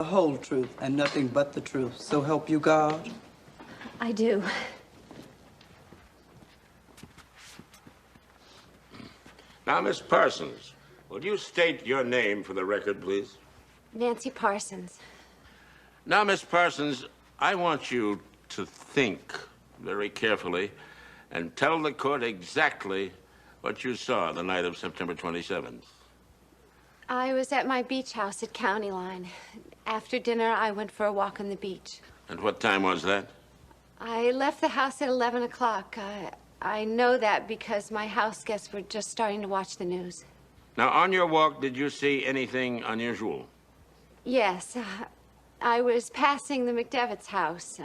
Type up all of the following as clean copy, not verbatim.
The whole truth and nothing but the truth. So help you God? I do. Now, Miss Parsons, will you state your name for the record, please? Nancy Parsons. Now, Miss Parsons, I want you to think very carefully and tell the court exactly what you saw the night of September 27th. I was at my beach house at County Line. After dinner, I went for a walk on the beach. And what time was that? I left the house at 11 o'clock. I know that because my house guests were just starting to watch the news. Now, on your walk, did you see anything unusual? Yes. I was passing the McDevitt's house.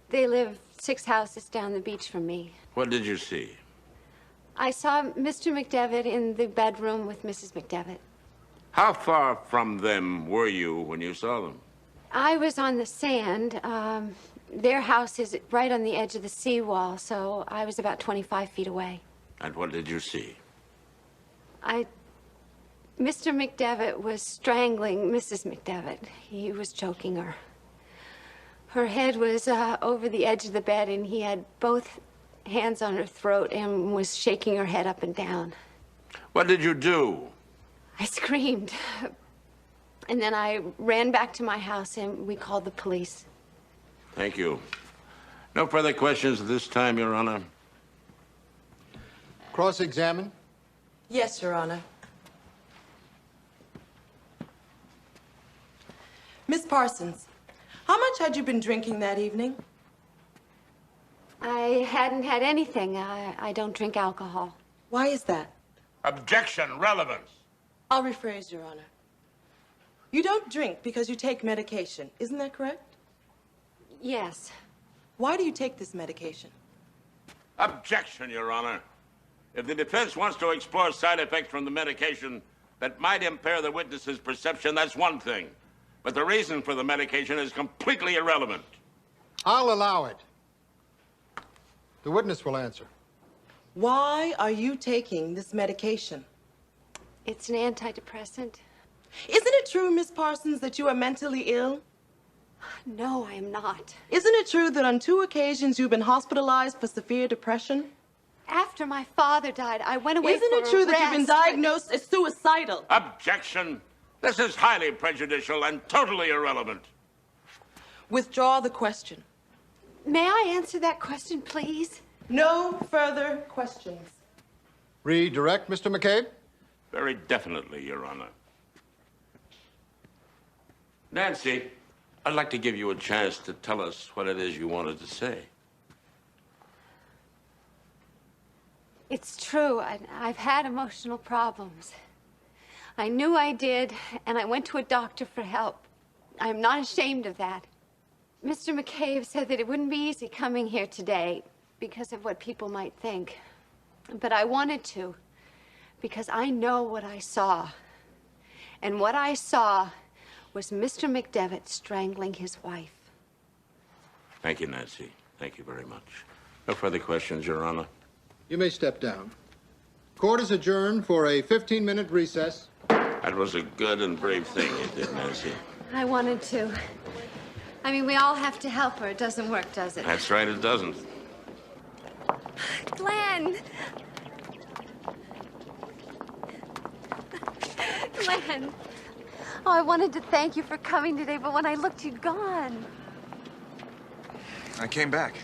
They live 6 houses down the beach from me. What did you see? I saw Mr. McDevitt in the bedroom with Mrs. McDevitt. How far from them were you when you saw them? I was on the sand. Their house is right on the edge of the seawall, so I was about 25 feet away. And what did you see? Mr. McDevitt was strangling Mrs. McDevitt. He was choking her. Her head was over the edge of the bed, and he had both hands on her throat and was shaking her head up and down. What did you do? I screamed. And then I ran back to my house, and we called the police. Thank you. No further questions at this time, Your Honor. Cross-examine. Yes, Your Honor. Miss Parsons, how much had you been drinking that evening? I hadn't had anything. I don't drink alcohol. Why is that? Objection, relevance. I'll rephrase, Your Honor. You don't drink because you take medication, isn't that correct? Yes. Why do you take this medication? Objection, Your Honor. If the defense wants to explore side effects from the medication that might impair the witness's perception, that's one thing. But the reason for the medication is completely irrelevant. I'll allow it. The witness will answer. Why are you taking this medication? It's an antidepressant. Isn't it true, Miss Parsons, that you are mentally ill? No, I am not. Isn't it true that on 2 occasions you've been hospitalized for severe depression? After my father died, I went away Isn't for it true a that you've been rest, diagnosed as suicidal? Objection. This is highly prejudicial and totally irrelevant. Withdraw the question. May I answer that question, please? No further questions. Redirect, Mr. McCabe. Very definitely, Your Honor. Nancy, I'd like to give you a chance to tell us what it is you wanted to say. It's true. I've had emotional problems. I knew I did, and I went to a doctor for help. I'm not ashamed of that. Mr. McCabe said that it wouldn't be easy coming here today because of what people might think. But I wanted to, because I know what I saw. And what I saw was Mr. McDevitt strangling his wife. Thank you, Nancy. Thank you very much. No further questions, Your Honor. You may step down. Court is adjourned for a 15-minute recess. That was a good and brave thing you did, Nancy. I wanted to. I mean, we all have to help her. It doesn't work, does it? That's right, it doesn't. Glenn! Glenn! Oh, I wanted to thank you for coming today, but when I looked, you'd gone. I came back.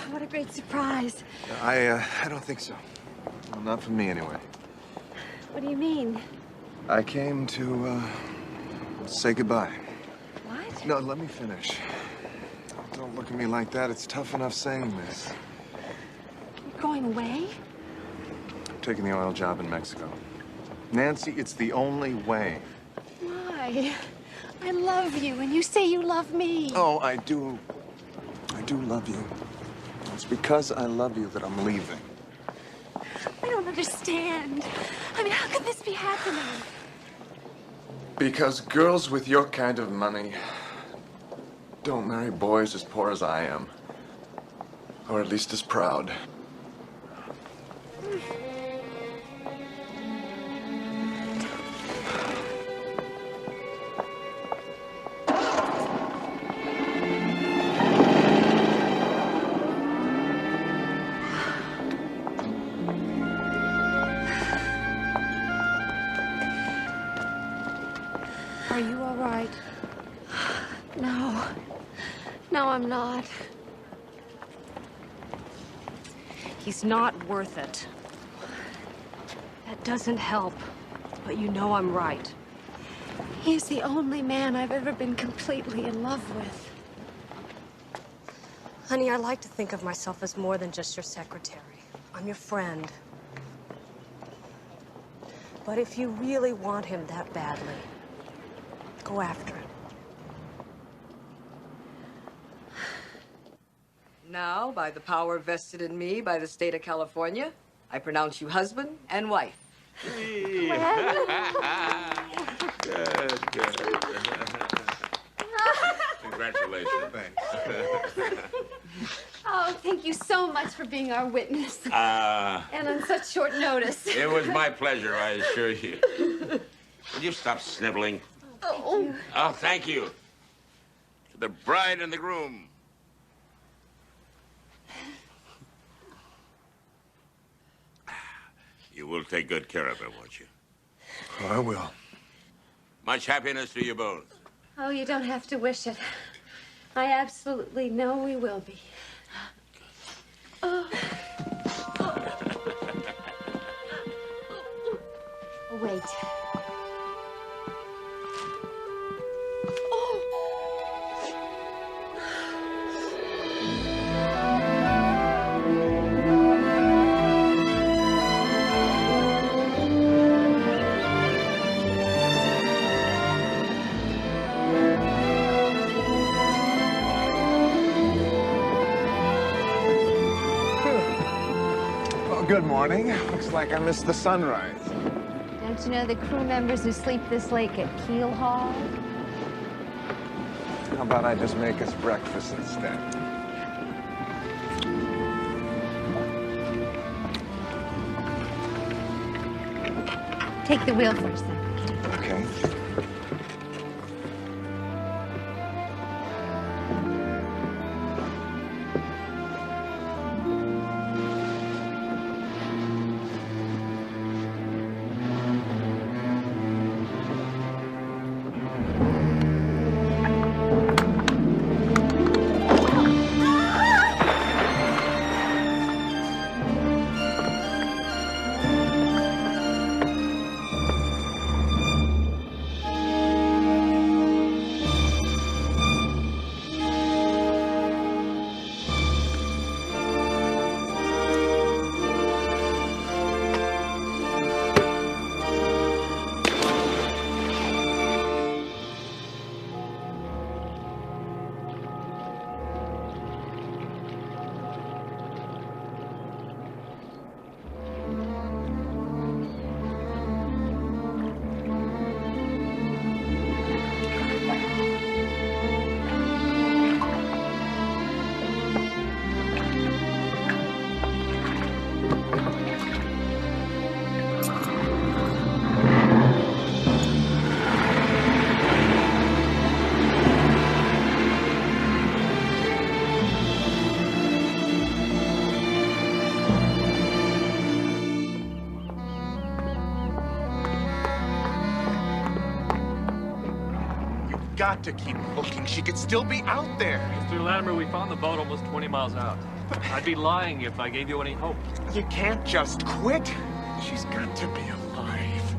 What a great surprise. I don't think so. Well, not for me, anyway. What do you mean? I came to, say goodbye. What? No, let me finish. Don't look at me like that. It's tough enough saying this. You're going away? I'm taking the oil job in Mexico. Nancy, it's the only way. Why? I love you, and you say you love me. Oh, I do love you. It's because I love you that I'm leaving. I don't understand. I mean, how could this be happening? Because girls with your kind of money don't marry boys as poor as I am. Or at least as proud. right. No. No, I'm not. He's not worth it. That doesn't help, but you know I'm right. He's the only man I've ever been completely in love with. Honey, I like to think of myself as more than just your secretary. I'm your friend. But if you really want him that badly, go after him. Now, by the power vested in me by the state of California, I pronounce you husband and wife. Good, good. Congratulations. Oh, thank you so much for being our witness. And on such short notice. It was my pleasure, I assure you. Will you stop sniveling? Oh. Oh, thank you. To the bride and the groom. You will take good care of her, won't you? Oh, I will. Much happiness to you both. Oh, you don't have to wish it. I absolutely know we will be. Oh. Wait. Well, good morning. Looks like I missed the sunrise. Don't you know the crew members who sleep this lake at Keel Hall? How about I just make us breakfast instead? Take the wheel for a second. Okay. Got to keep looking. She could still be out there. Mr. Latimer, we found the boat almost 20 miles out. I'd be lying if I gave you any hope. You can't just quit. She's got to be alive.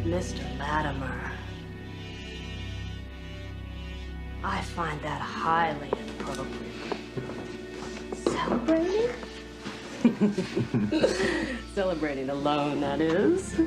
Mr. Latimer. I find that highly inappropriate. Celebrating? Celebrating alone, that is.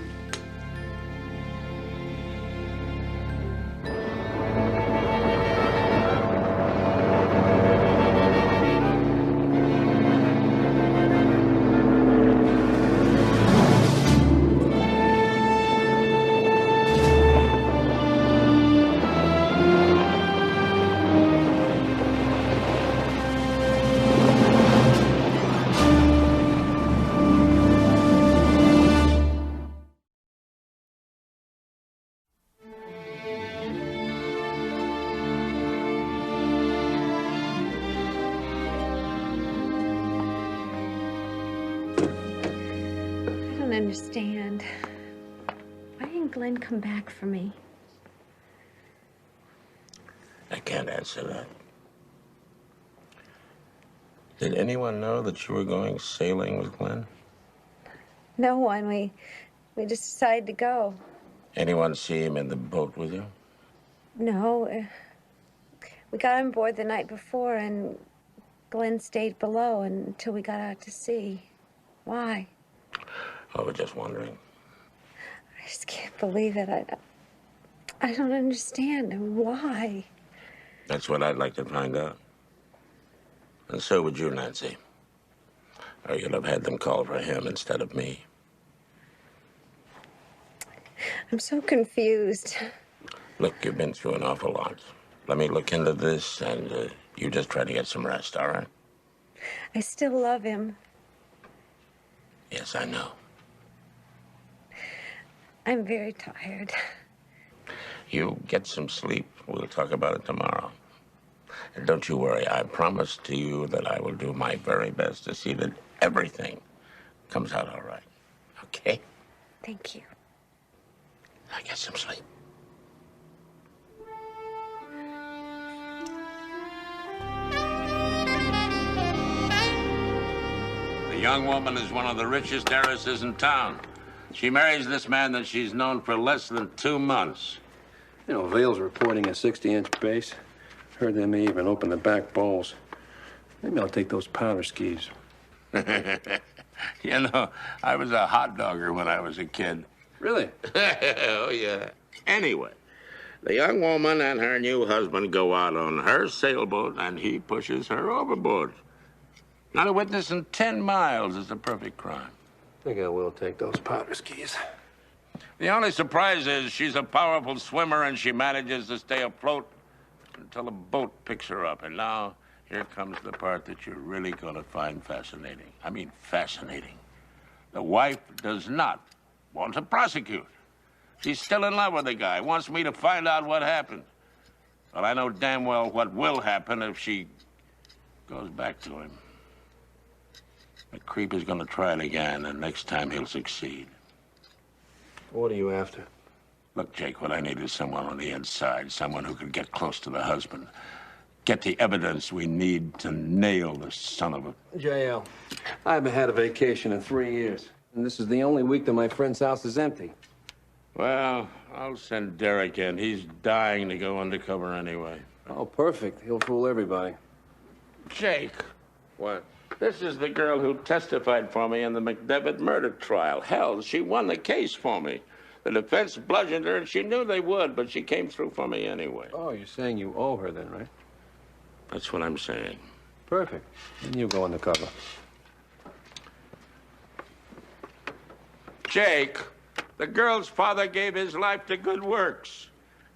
don't understand. Why didn't Glenn come back for me? I can't answer that. Did anyone know that you were going sailing with Glenn? No one. We just decided to go. Anyone see him in the boat with you? No. We got on board the night before, and Glenn stayed below until we got out to sea. Why? I was just wondering. I just can't believe it. I don't understand. Why? That's what I'd like to find out. And so would you, Nancy. Or you'd have had them call for him instead of me. I'm so confused. Look, you've been through an awful lot. Let me look into this, and you just try to get some rest, all right? I still love him. Yes, I know. I'm very tired. You get some sleep. We'll talk about it tomorrow. And don't you worry. I promise to you that I will do my very best to see that everything comes out all right. Okay? Thank you. Now get some sleep. The young woman is one of the richest heiresses in town. She marries this man that she's known for less than 2 months. You know, Vale's reporting a 60-inch base. Heard they may even open the back bowls. Maybe I'll take those powder skis. You know, I was a hot dogger when I was a kid. Really? Oh, yeah. Anyway, the young woman and her new husband go out on her sailboat, and he pushes her overboard. Not a witness in 10 miles is a perfect crime. I think I will take those powder skis. The only surprise is she's a powerful swimmer, and she manages to stay afloat until a boat picks her up. And now, here comes the part that you're really going to find fascinating. I mean, fascinating. The wife does not want to prosecute. She's still in love with the guy, wants me to find out what happened. Well, I know damn well what will happen if she goes back to him. The creep is going to try it again, and next time he'll succeed. What are you after? Look, Jake, what I need is someone on the inside, someone who can get close to the husband, get the evidence we need to nail the son of a... JL, I haven't had a vacation in 3 years, and this is the only week that my friend's house is empty. Well, I'll send Derek in. He's dying to go undercover anyway. Oh, perfect. He'll fool everybody. Jake. What? This is the girl who testified for me in the McDevitt murder trial. Hell, she won the case for me. The defense bludgeoned her, and she knew they would, but she came through for me anyway. Oh, you're saying you owe her then, right? That's what I'm saying. Perfect. Then you go undercover. Jake, the girl's father gave his life to good works.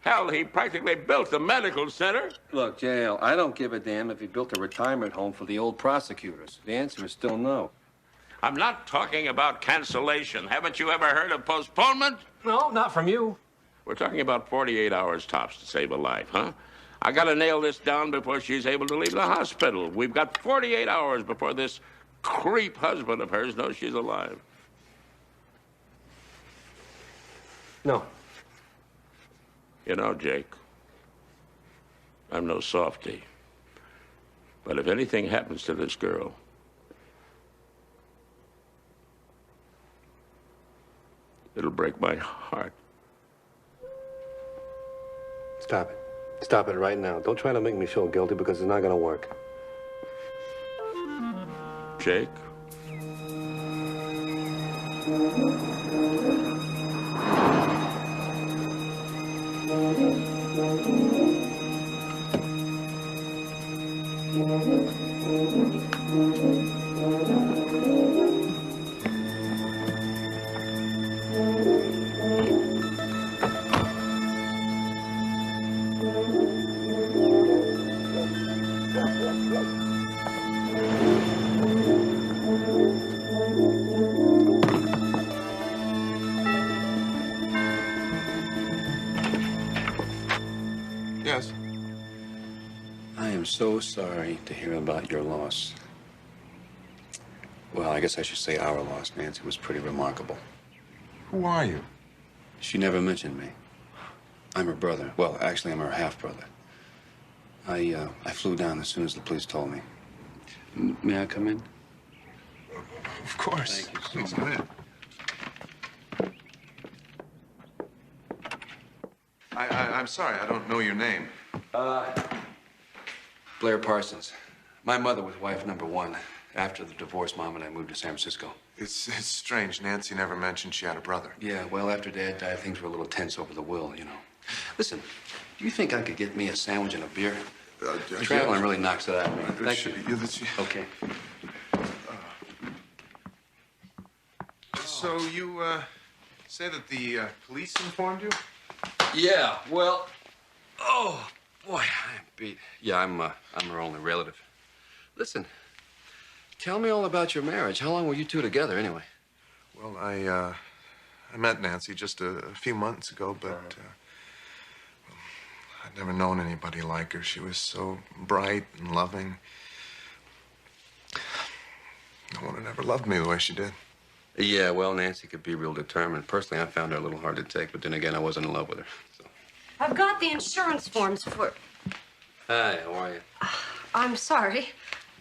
Hell, he practically built the medical center. Look, JL, I don't give a damn if he built a retirement home for the old prosecutors. The answer is still no. I'm not talking about cancellation. Haven't you ever heard of postponement? No, not from you. We're talking about 48 hours tops to save a life, huh? I gotta nail this down before she's able to leave the hospital. We've got 48 hours before this creep husband of hers knows she's alive. No. You know, Jake, I'm no softy. But if anything happens to this girl, it'll break my heart. Stop it. Stop it right now. Don't try to make me feel guilty because it's not going to work. Jake? Yes. I am so sorry to hear about your loss. Well, I guess I should say our loss, Nancy, was pretty remarkable. Who are you? She never mentioned me. I'm her brother. Well, actually, I'm her half-brother. I flew down as soon as the police told me. May I come in? Of course. Thank you so Please much. come in. I'm sorry, I don't know your name. Blair Parsons. My mother was wife number one. After the divorce, Mom and I moved to San Francisco. It's strange. Nancy never mentioned she had a brother. Yeah, well, after Dad died, things were a little tense over the will, you know. Listen, do you think I could get me a sandwich and a beer? Traveling really knocks it out of me. Thank you. Okay. So you say that the police informed you? Yeah, well, oh, boy, I'm beat. Yeah, I'm her only relative. Listen, tell me all about your marriage. How long were you two together, anyway? Well, I met Nancy just a few months ago, but well, I'd never known anybody like her. She was so bright and loving. No one had ever loved me the way she did. Yeah, well, Nancy could be real determined. Personally, I found her a little hard to take, but then again, I wasn't in love with her. So. I've got the insurance forms for... Hi, how are you? I'm sorry.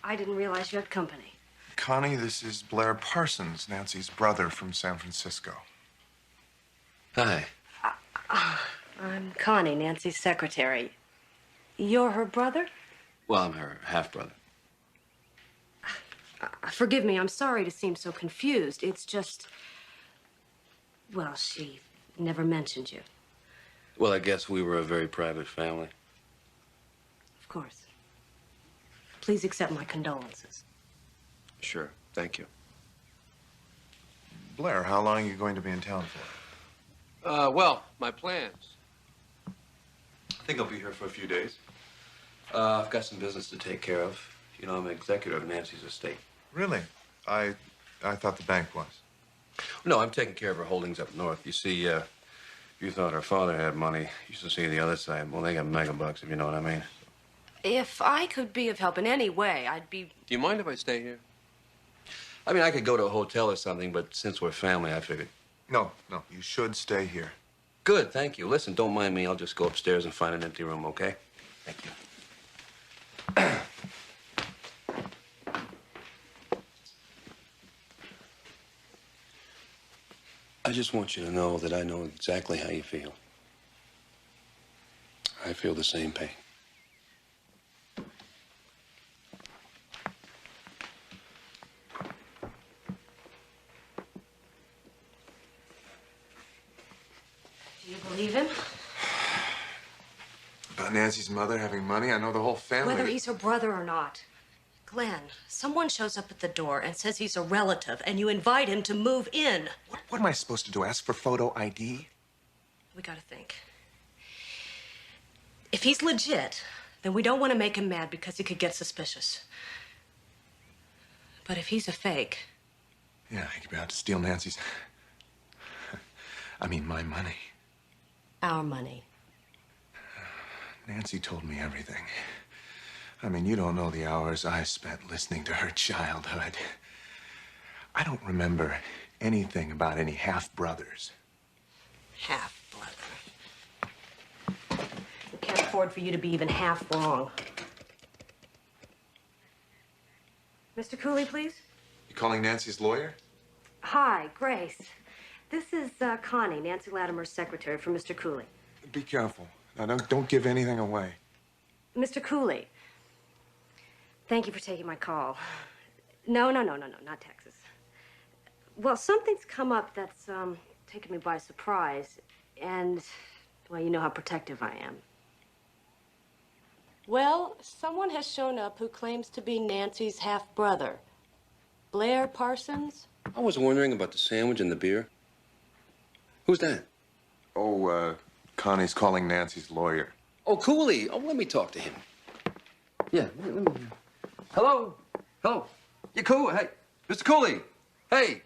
I didn't realize you had company. Connie, this is Blair Parsons, Nancy's brother from San Francisco. Hi. I'm Connie, Nancy's secretary. You're her brother? Well, I'm her half-brother. Forgive me, I'm sorry to seem so confused. It's just... Well, she never mentioned you. Well, I guess we were a very private family. Of course. Please accept my condolences. Sure, thank you. Blair, how long are you going to be in town for? Well, my plans. I think I'll be here for a few days. I've got some business to take care of. You know, I'm an executor of Nancy's estate. Really? I thought the bank was. No, I'm taking care of her holdings up north. You see, you thought her father had money. You used to see the other side. Well, they got mega bucks, if you know what I mean. If I could be of help in any way, I'd be... Do you mind if I stay here? I mean, I could go to a hotel or something, but since we're family, I figured. No, you should stay here. Good, thank you. Listen, don't mind me. I'll just go upstairs and find an empty room, okay? Thank you. I just want you to know that I know exactly how you feel. I feel the same pain. Do you believe him? About Nancy's mother having money? I know the whole family. Whether he's her brother or not. Glenn, someone shows up at the door and says he's a relative, and you invite him to move in. What am I supposed to do? Ask for photo ID? We gotta think. If he's legit, then we don't want to make him mad because he could get suspicious. But if he's a fake... Yeah, he could be out to steal Nancy's... I mean, my money. Our money. Nancy told me everything. I mean, you don't know the hours I spent listening to her childhood. I don't remember anything about any half-brothers. Half-brother. We can't afford for you to be even half wrong. Mr. Cooley, please? You calling Nancy's lawyer? Hi, Grace. This is Connie, Nancy Latimer's secretary for Mr. Cooley. Be careful. Now, don't give anything away. Mr. Cooley, thank you for taking my call. No, not Texas. Well, something's come up that's taken me by surprise, and, well, you know how protective I am. Well, someone has shown up who claims to be Nancy's half-brother. Blair Parsons? I was wondering about the sandwich and the beer. Who's that? Oh, Connie's calling Nancy's lawyer. Oh, Cooley. Oh, let me talk to him. Yeah, let me... Hello? Hello? Yeah, cool. Hey, Mr. Cooley. Hey,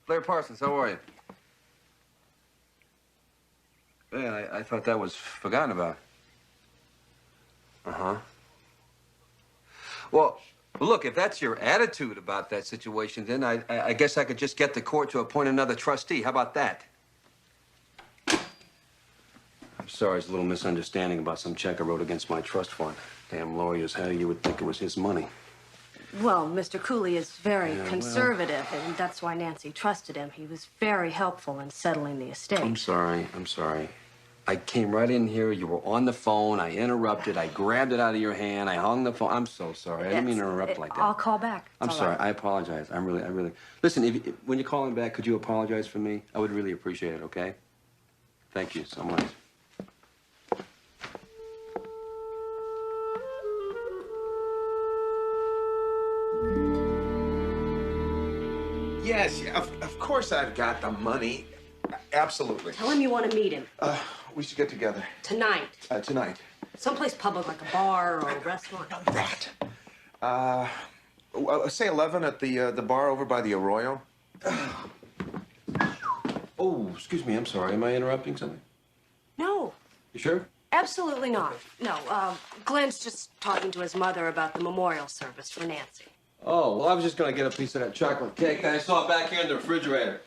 Blair Parsons, how are you? Man, I thought that was forgotten about. Uh-huh. Well, Well, look, if that's your attitude about that situation, then I guess I could just get the court to appoint another trustee. How about that? I'm sorry, it's a little misunderstanding about some check I wrote against my trust fund. Damn lawyers, how you would think it was his money. Well, Mr. Cooley is very Yeah, conservative, and that's why Nancy trusted him. He was very helpful in settling the estate. I'm sorry. I came right in here. You were on the phone. I interrupted. I grabbed it out of your hand. I hung the phone. I'm so sorry. I didn't mean to interrupt like that. I'll call back. I'm sorry. I apologize. I really. Listen, when you're calling back, could you apologize for me? I would really appreciate it, okay? Thank you so much. Yes, yeah, of course I've got the money. Absolutely. Tell him you want to meet him. We should get together. Tonight. Tonight. Someplace public, like a bar or a restaurant. That. Say 11 at the bar over by the Arroyo. Oh, excuse me. I'm sorry. Am I interrupting something? No, You sure? absolutely not. No, Glenn's just talking to his mother about the memorial service for Nancy. Oh, well, I was just going to get a piece of that chocolate cake that I saw back here in the refrigerator.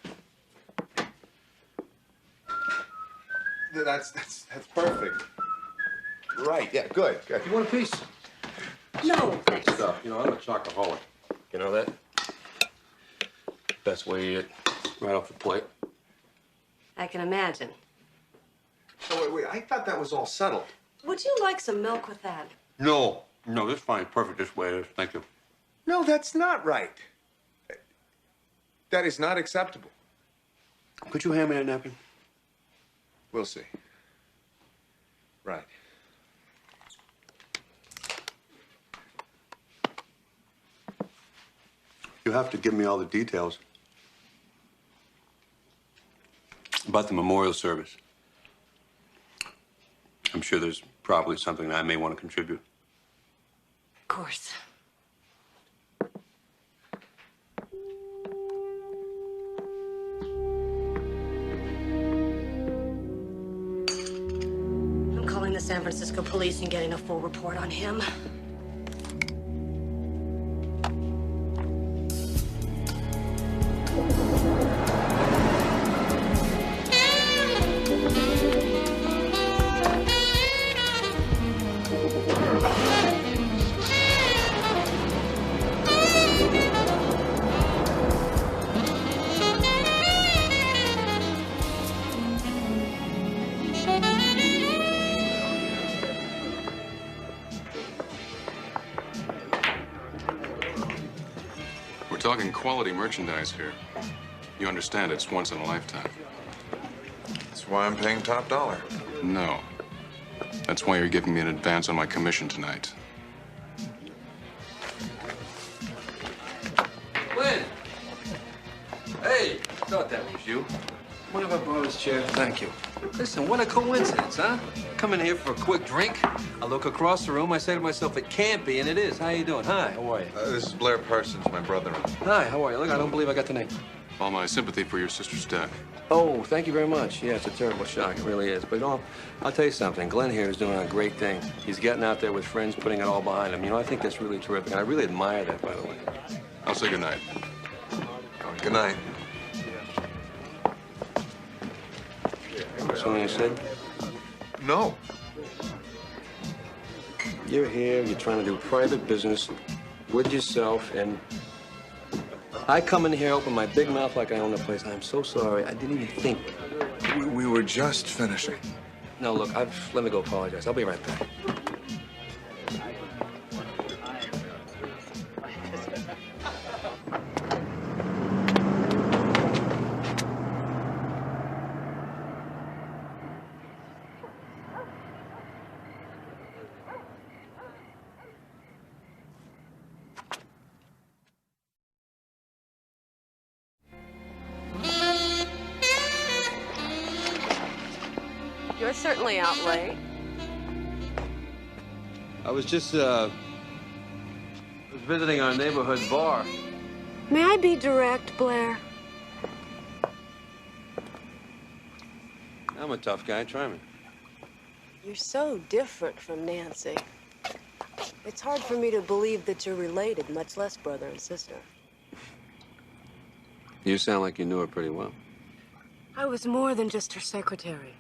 That's perfect. Right, yeah, good. You want a piece? No, thanks. Stuff. You know, I'm a chocoholic. You know that? Best way to eat it. Right off the plate. I can imagine. Oh, wait, I thought that was all settled. Would you like some milk with that? No, this is fine. Perfect this way it is. Thank you. No, that's not right. That is not acceptable. Could you hand me a napkin? We'll see. Right. You have to give me all the details about the memorial service. I'm sure there's probably something that I may want to contribute. Of course. I'm calling the San Francisco police and getting a full report on him. We're talking quality merchandise here. You understand it's once in a lifetime. That's why I'm paying top dollar. No. That's why you're giving me an advance on my commission tonight. Lynn! Hey, thought that was you. Mind if I borrow this chair? Thank you. Listen, what a coincidence, huh? Come in here for a quick drink. I look across the room. I say to myself, it can't be, and it is. How you doing? Hi, how are you? This is Blair Parsons, my brother-in-law. Hi, how are you? Look, I don't believe I got the name. All my sympathy for your sister's death. Oh, thank you very much. Yeah, it's a terrible shock. It really is. But, I'll tell you something. Glenn here is doing a great thing. He's getting out there with friends, putting it all behind him. You know, I think that's really terrific. And I really admire that, by the way. I'll say goodnight. Good night. Something you said? No. You're here, you're trying to do private business with yourself, and I come in here, open my big mouth like I own the place. I'm so sorry. I didn't even think. We were just finishing. No, look, let me go apologize. I'll be right back. You're certainly out late. I was just, visiting our neighborhood bar. May I be direct, Blair? I'm a tough guy. Try me. You're so different from Nancy. It's hard for me to believe that you're related, much less brother and sister. You sound like you knew her pretty well. I was more than just her secretary.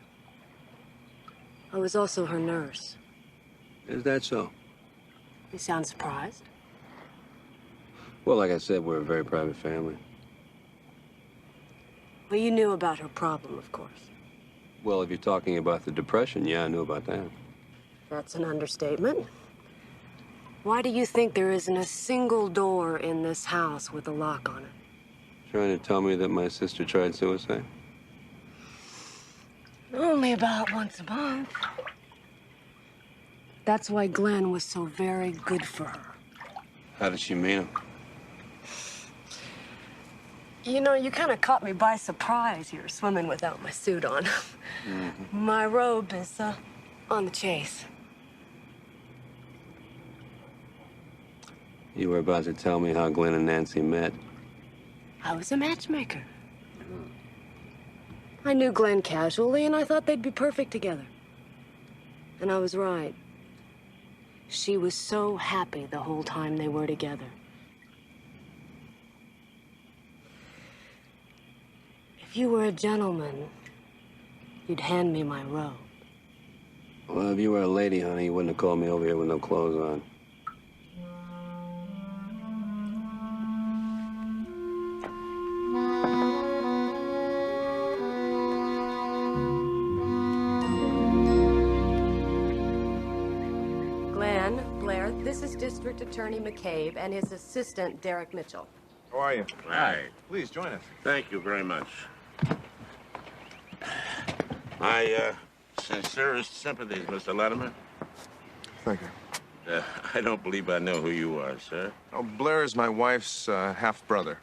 I was also her nurse. Is that so? You sound surprised? Well, like I said, we're a very private family. Well, you knew about her problem, of course. Well, if you're talking about the depression, yeah, I knew about that. That's an understatement. Why do you think there isn't a single door in this house with a lock on it? Trying to tell me that my sister tried suicide? Only about once a month. That's why Glenn was so very good for her. How did she mean it? You know, you kind of caught me by surprise here, swimming without my suit on. My robe is on the chase. You were about to tell me how Glenn and Nancy met. I was a matchmaker. I knew Glenn casually, and I thought they'd be perfect together. And I was right. She was so happy the whole time they were together. If you were a gentleman, you'd hand me my robe. Well, if you were a lady, honey, you wouldn't have called me over here with no clothes on. Blair, this is District Attorney McCabe and his assistant, Derek Mitchell. How are you? Hi. Please join us. Thank you very much. My sincerest sympathies, Mr. Latimer. Thank you. I don't believe I know who you are, sir. Oh, Blair is my wife's half-brother.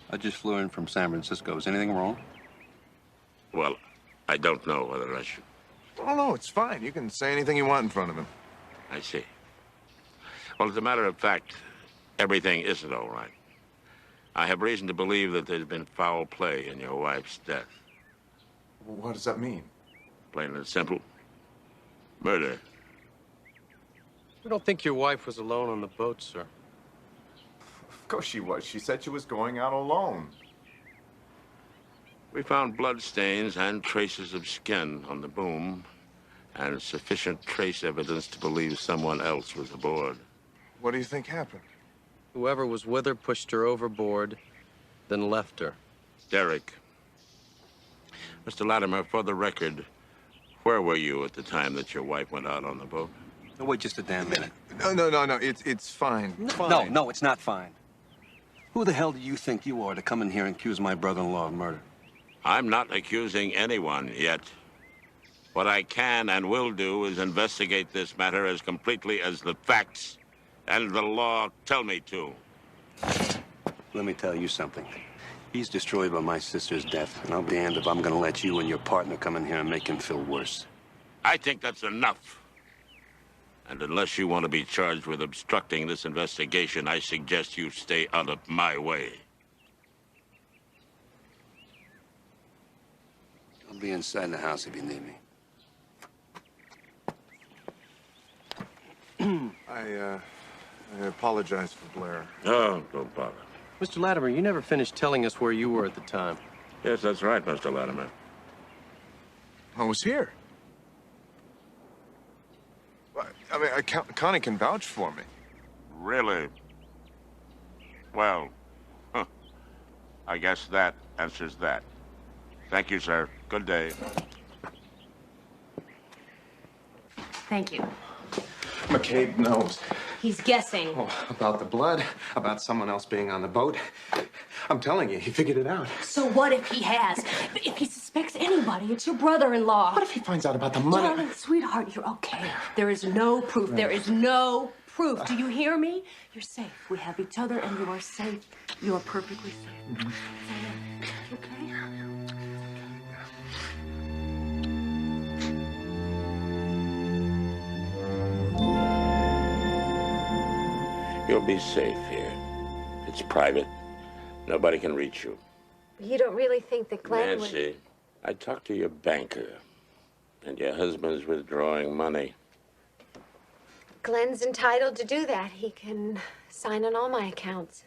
I just flew in from San Francisco. Is anything wrong? Well, I don't know whether I should. Oh, no, it's fine. You can say anything you want in front of him. I see. Well, as a matter of fact, everything isn't all right. I have reason to believe that there's been foul play in your wife's death. What does that mean? Plain and simple. Murder. We don't think your wife was alone on the boat, sir. Of course she was. She said she was going out alone. We found blood stains and traces of skin on the boom, and sufficient trace evidence to believe someone else was aboard. What do you think happened? Whoever was with her pushed her overboard, then left her. Derek. Mr. Latimer, for the record, where were you at the time that your wife went out on the boat? Oh, wait just a damn minute. No. It's fine. No, it's not fine. Who the hell do you think you are to come in here and accuse my brother-in-law of murder? I'm not accusing anyone yet. What I can and will do is investigate this matter as completely as the facts and the law tell me to. Let me tell you something. He's destroyed by my sister's death, and I'll be damned if I'm gonna let you and your partner come in here and make him feel worse. I think that's enough. And unless you want to be charged with obstructing this investigation, I suggest you stay out of my way. I'll be inside the house if you need me. I apologize for Blair. Oh, don't bother. Mr. Latimer, you never finished telling us where you were at the time. Yes, that's right, Mr. Latimer. I was here. I mean, Connie can vouch for me. Really? Well, I guess that answers that. Thank you, sir. Good day. Thank you. McCabe knows. He's guessing. Oh, about the blood, about someone else being on the boat. I'm telling you, he figured it out. So what if he has? If he suspects anybody, it's your brother-in-law. What if he finds out about the money? Darling, sweetheart, you're okay. There is no proof. There is no proof. Do you hear me? You're safe. We have each other, and you are safe. You are perfectly safe. Mm-hmm. Okay? You'll be safe here. It's private. Nobody can reach you. You don't really think that Glenn would... Nancy, I talked to your banker, and your husband's withdrawing money. Glenn's entitled to do that. He can sign on all my accounts.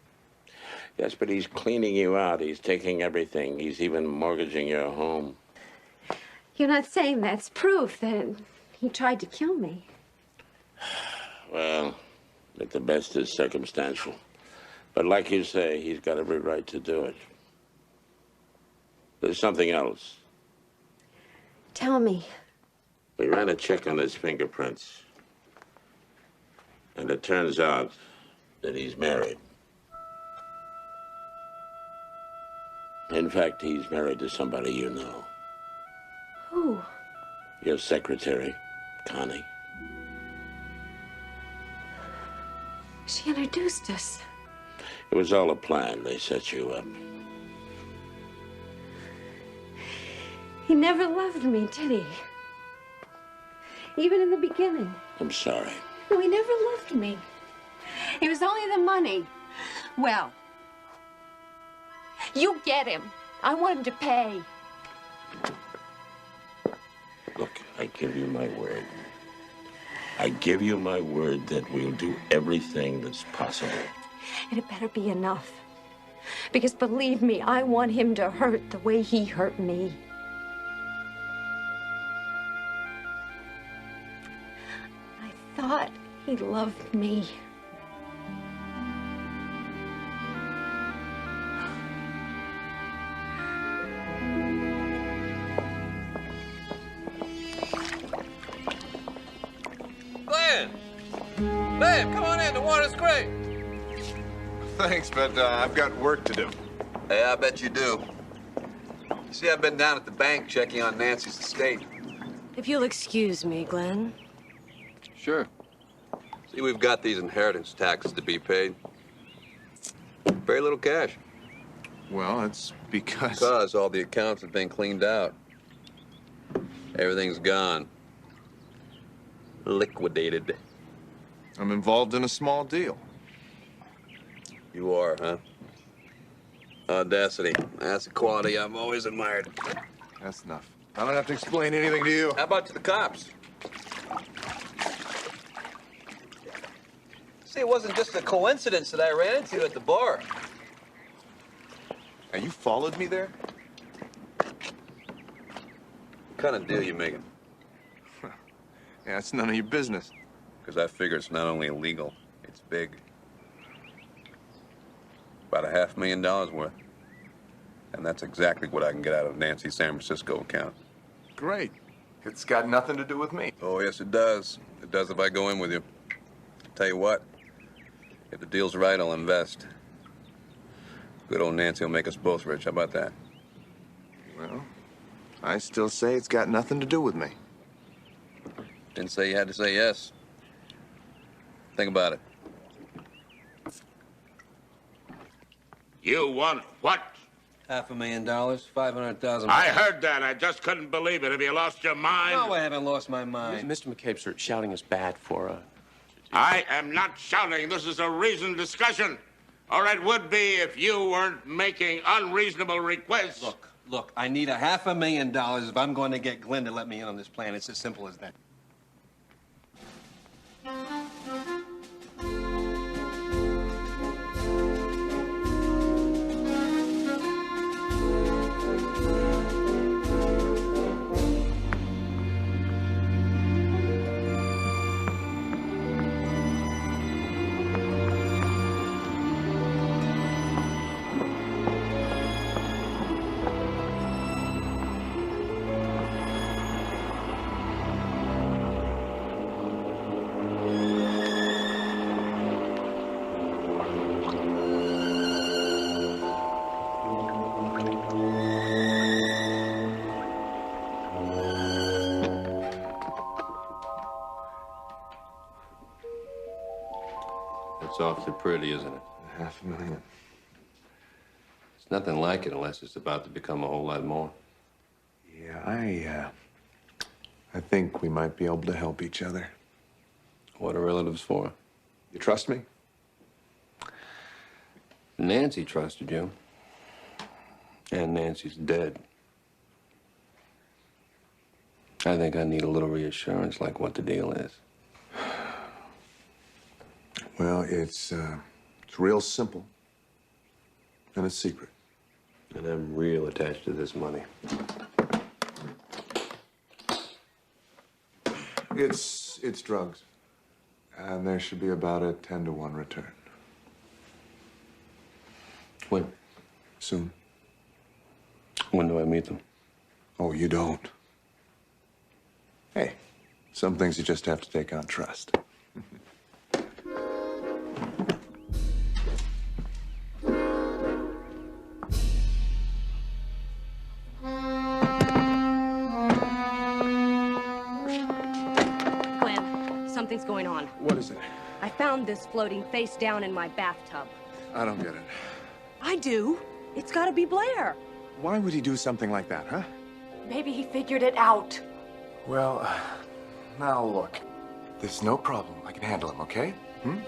Yes, but he's cleaning you out. He's taking everything. He's even mortgaging your home. You're not saying that's proof that he tried to kill me. Well, at the best is circumstantial. But like you say, he's got every right to do it. There's something else. Tell me. We ran a check on his fingerprints. And it turns out that he's married. In fact, he's married to somebody you know. Who? Your secretary, Connie. She introduced us. It was all a plan. They set you up. He never loved me, did he? Even in the beginning. I'm sorry. No, he never loved me. It was only the money. Well, you get him. I want him to pay. Look, I give you my word. I give you my word that we'll do everything that's possible. And it better be enough. Because believe me, I want him to hurt the way he hurt me. I thought he loved me. Glenn! Babe, come on in. The water's great. Thanks, but I've got work to do. Hey, I bet you do. You see, I've been down at the bank checking on Nancy's estate. If you'll excuse me, Glenn. Sure. See, we've got these inheritance taxes to be paid. Very little cash. Well, it's because... Because all the accounts have been cleaned out. Everything's gone. Liquidated. I'm involved in a small deal. You are, huh? Audacity. That's a quality I've always admired. That's enough. I don't have to explain anything to you. How about to the cops? See, it wasn't just a coincidence that I ran into you at the bar. Now, you followed me there? What kind of deal you making? Yeah, it's none of your business. Because I figure it's not only illegal, it's big. About $500,000 worth. And that's exactly what I can get out of Nancy's San Francisco account. Great. It's got nothing to do with me. Oh, yes, it does. It does if I go in with you. Tell you what, if the deal's right, I'll invest. Good old Nancy will make us both rich. How about that? Well, I still say it's got nothing to do with me. Didn't say you had to say yes. Think about it. You want what? $500,000, 500,000. I heard that. I just couldn't believe it. Have you lost your mind? No, I haven't lost my mind. Mr. McCabe, sir, shouting is bad for I am not shouting. This is a reasoned discussion. Or it would be if you weren't making unreasonable requests. Look, I need $500,000 if I'm going to get Glenn to let me in on this plan. It's as simple as that. It's awfully pretty, isn't it? $500,000. It's nothing like it unless it's about to become a whole lot more. Yeah, I think we might be able to help each other. What are relatives for? You trust me? Nancy trusted you. And Nancy's dead. I think I need a little reassurance, like what the deal is. Well, it's real simple. And it's secret. And I'm real attached to this money. It's drugs. And there should be about a 10-to-1 return. When? Soon. When do I meet them? Oh, you don't. Hey, some things you just have to take on trust. Something's going on. What is it? I found this floating face down in my bathtub. I don't get it. I do. It's gotta be Blair. Why would he do something like that, huh? Maybe he figured it out. Well, now look. There's no problem. I can handle him, okay? Hmm?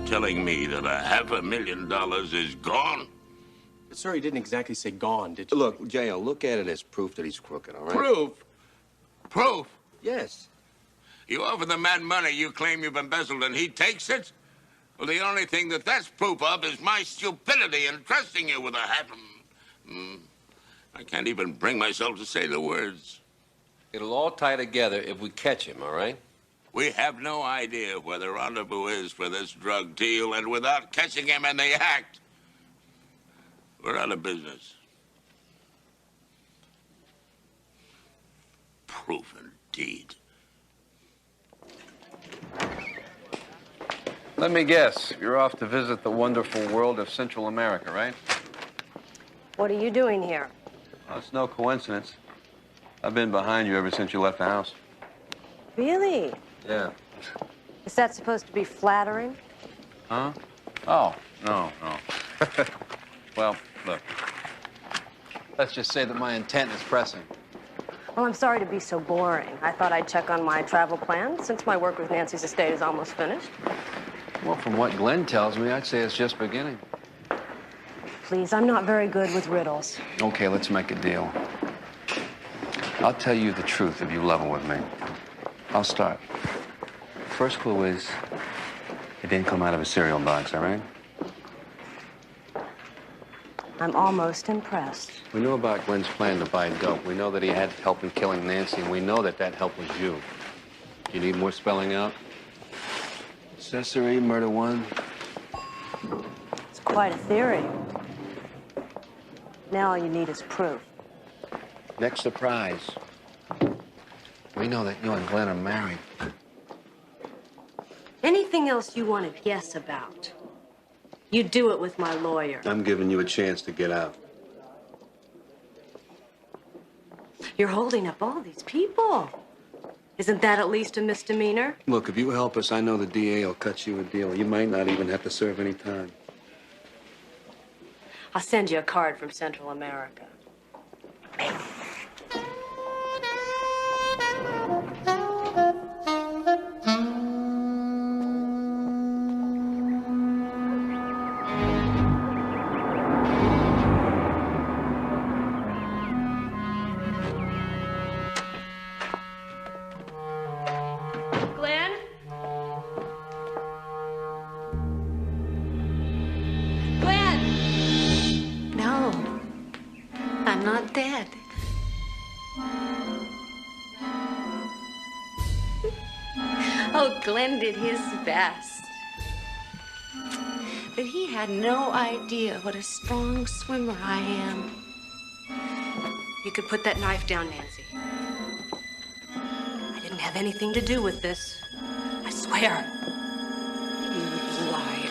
Telling me that $500,000 is gone? Sir, he didn't exactly say gone, did you? Look, J.L., look at it as proof that he's crooked, all right? Proof? Proof? Yes. You offer the man money you claim you've embezzled and he takes it? Well, the only thing that's proof of is my stupidity in trusting you with I can't even bring myself to say the words. It'll all tie together if we catch him, all right? We have no idea where the rendezvous is for this drug deal, and without catching him in the act, we're out of business. Proof indeed. Let me guess. You're off to visit the wonderful world of Central America, right? What are you doing here? Well, it's no coincidence. I've been behind you ever since you left the house. Really? Yeah. Is that supposed to be flattering? Huh? Oh, no. Well, look. Let's just say that my intent is pressing. Well, I'm sorry to be so boring. I thought I'd check on my travel plans since my work with Nancy's estate is almost finished. Well, from what Glenn tells me, I'd say it's just beginning. Please, I'm not very good with riddles. Okay, let's make a deal. I'll tell you the truth if you level with me. I'll start. First clue is, it didn't come out of a cereal box, all right? I'm almost impressed. We know about Glenn's plan to buy dope. We know that he had help in killing Nancy, and we know that that help was you. You need more spelling out? Accessory, murder one. It's quite a theory. Now all you need is proof. Next surprise. We know that you and Glenn are married. Anything else you want to guess about, you do it with my lawyer. I'm giving you a chance to get out. You're holding up all these people. Isn't that at least a misdemeanor? Look, if you help us, I know the DA will cut you a deal. You might not even have to serve any time. I'll send you a card from Central America. Glenn? Glenn! No, I'm not dead. Oh, Glenn did his best. But he had no idea what a strong swimmer I am. You could put that knife down, Nancy. I didn't have anything to do with this. I swear. You liar.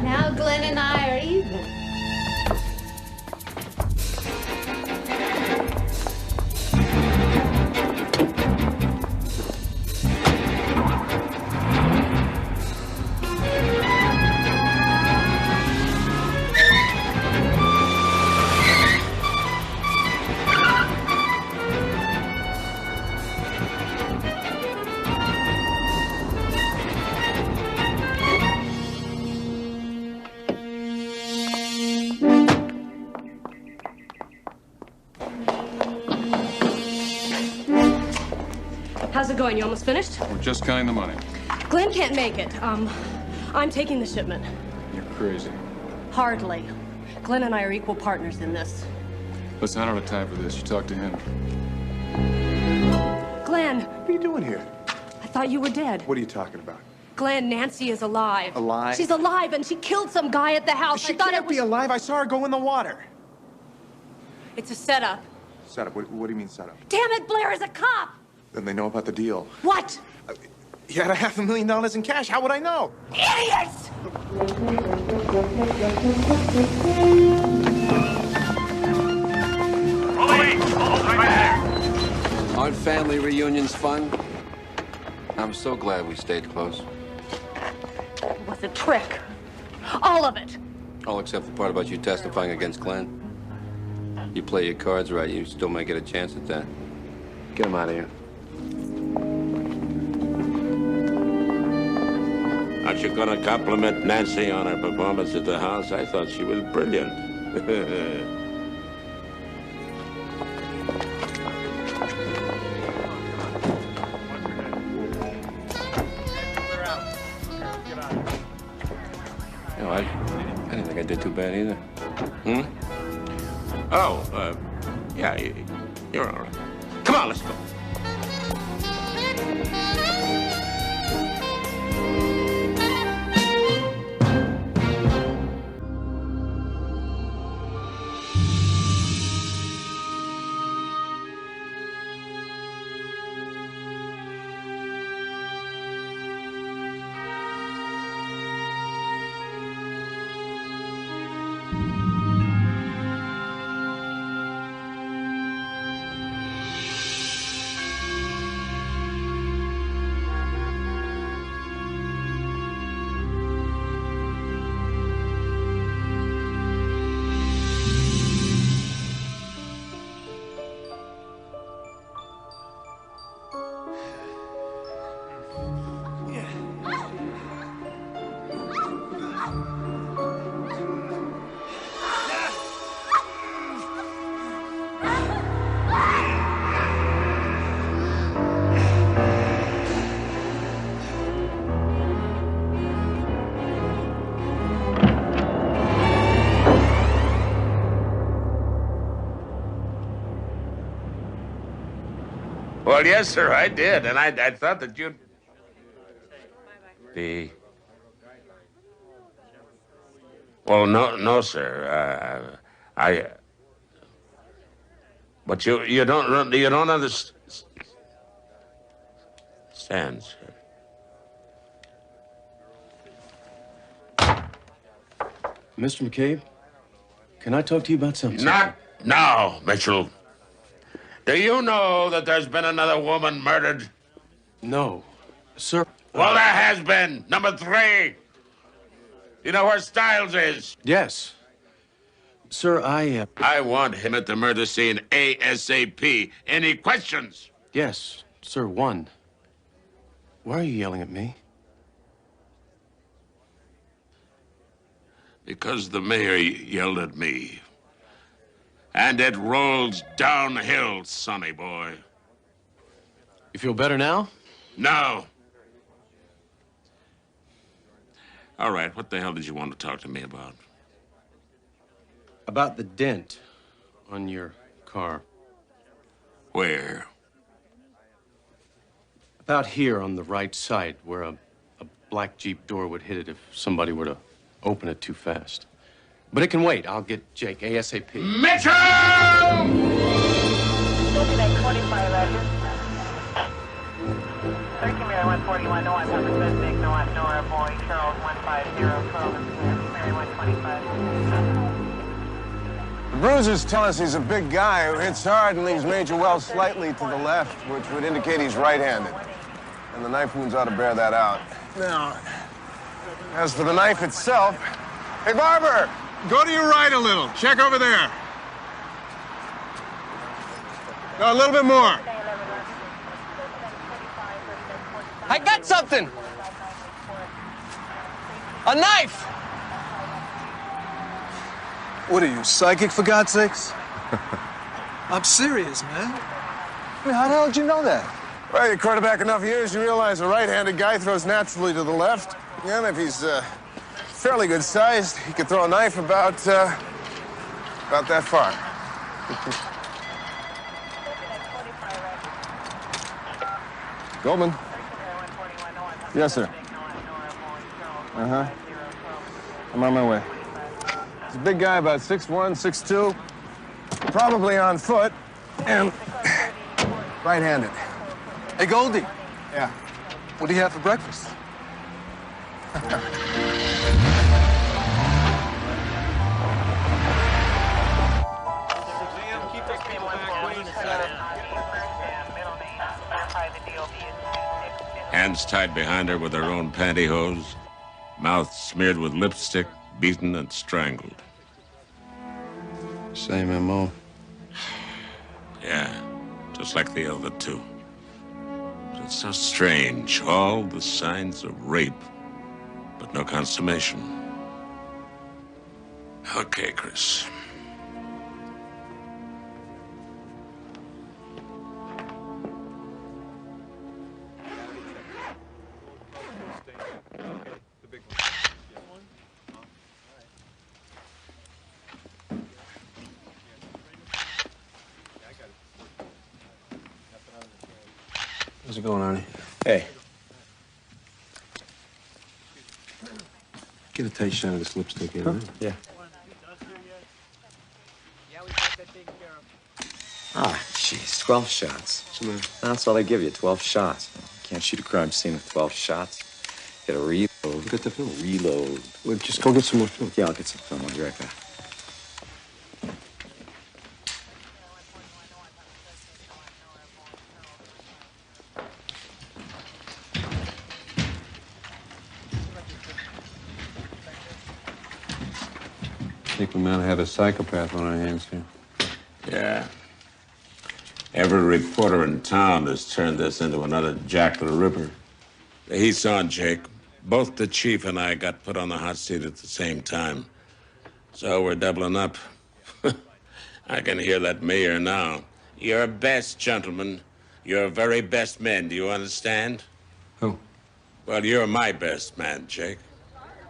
Now Glenn and I are even. How's it going? You almost finished? We're just counting the money. Glenn can't make it. I'm taking the shipment. You're crazy. Hardly. Glenn and I are equal partners in this. Listen, I don't have time for this. You talk to him. Glenn, What are you doing here? I thought you were dead. What are you talking about? Glenn, Nancy is alive. Alive? She's alive, and she killed some guy at the house. She I thought can't be alive. I saw her go in the water. It's a setup. Setup? What do you mean setup? Damn it, Blair is a cop! Then they know about the deal. What? You had $500,000 in cash. How would I know? Idiots! Aren't family reunions fun? I'm so glad we stayed close. It was a trick. All of it. All except the part about you testifying against Glenn. You play your cards right, you still may get a chance at that. Get him out of here. Aren't you gonna compliment Nancy on her performance at the house? I thought she was brilliant. No, I didn't think I did too bad either. Hmm? Oh, yeah, you're all right. Come on, let's go. Well, yes, sir, I did. And I thought that you'd be... Well, no, sir. But you don't understand, sir. Mr. McCabe, can I talk to you about something? Not now, Mitchell. Do you know that there's been another woman murdered? No, sir. Well, there has been. Number 3. You know where Stiles is? Yes. Sir, I want him at the murder scene ASAP. Any questions? Yes, sir, one. Why are you yelling at me? Because the mayor yelled at me. And it rolls downhill, sonny boy. You feel better now? No. All right, what the hell did you want to talk to me about? About the dent on your car. Where? About here on the right side, where a black Jeep door would hit it if somebody were to open it too fast. But it can wait. I'll get Jake ASAP. Mitchell! Mary 141, no one, Pepper Suspect, no one, Nora, Boy, Charles 150, 12 is clear, Mary 125. The bruises tell us he's a big guy who hits hard and leaves Major Wells slightly to the left, which would indicate he's right-handed. And the knife wounds ought to bear that out. Now, as for the knife itself... Hey, Barber! Go to your right a little. Check over there. No, a little bit more. I got something! A knife! What are you, psychic, for God's sakes? I'm serious, man. I mean, how the hell did you know that? Well, you quarterback enough years, you realize a right-handed guy throws naturally to the left. Yeah, and if he's fairly good sized, he could throw a knife about that far. Goldman. Yes, sir. Uh-huh. I'm on my way. He's a big guy, about 6'1", 6'2", probably on foot, and right-handed. Hey, Goldie. Yeah. What do you have for breakfast? Hands tied behind her with her own pantyhose, mouth smeared with lipstick, beaten and strangled. Same M.O. Yeah, just like the other two. But it's so strange. All the signs of rape, but no consummation. Okay, Chris. How's it going, Arnie? Hey. Get a tight shot of this lipstick here, right? Yeah. Ah, jeez, 12 shots. That's all they give you, 12 shots. Can't shoot a crime scene with 12 shots. Get a reload. Get the film. Reload. Well, just go get some more film. Yeah, I'll get some film. I'll be right back. I think we might have a psychopath on our hands here. Yeah. Every reporter in town has turned this into another Jack the Ripper. He's on, Jake. Both the chief and I got put on the hot seat at the same time. So we're doubling up. I can hear that mayor now. Your best, gentlemen. Your very best men. Do you understand? Who? Well, you're my best man, Jake.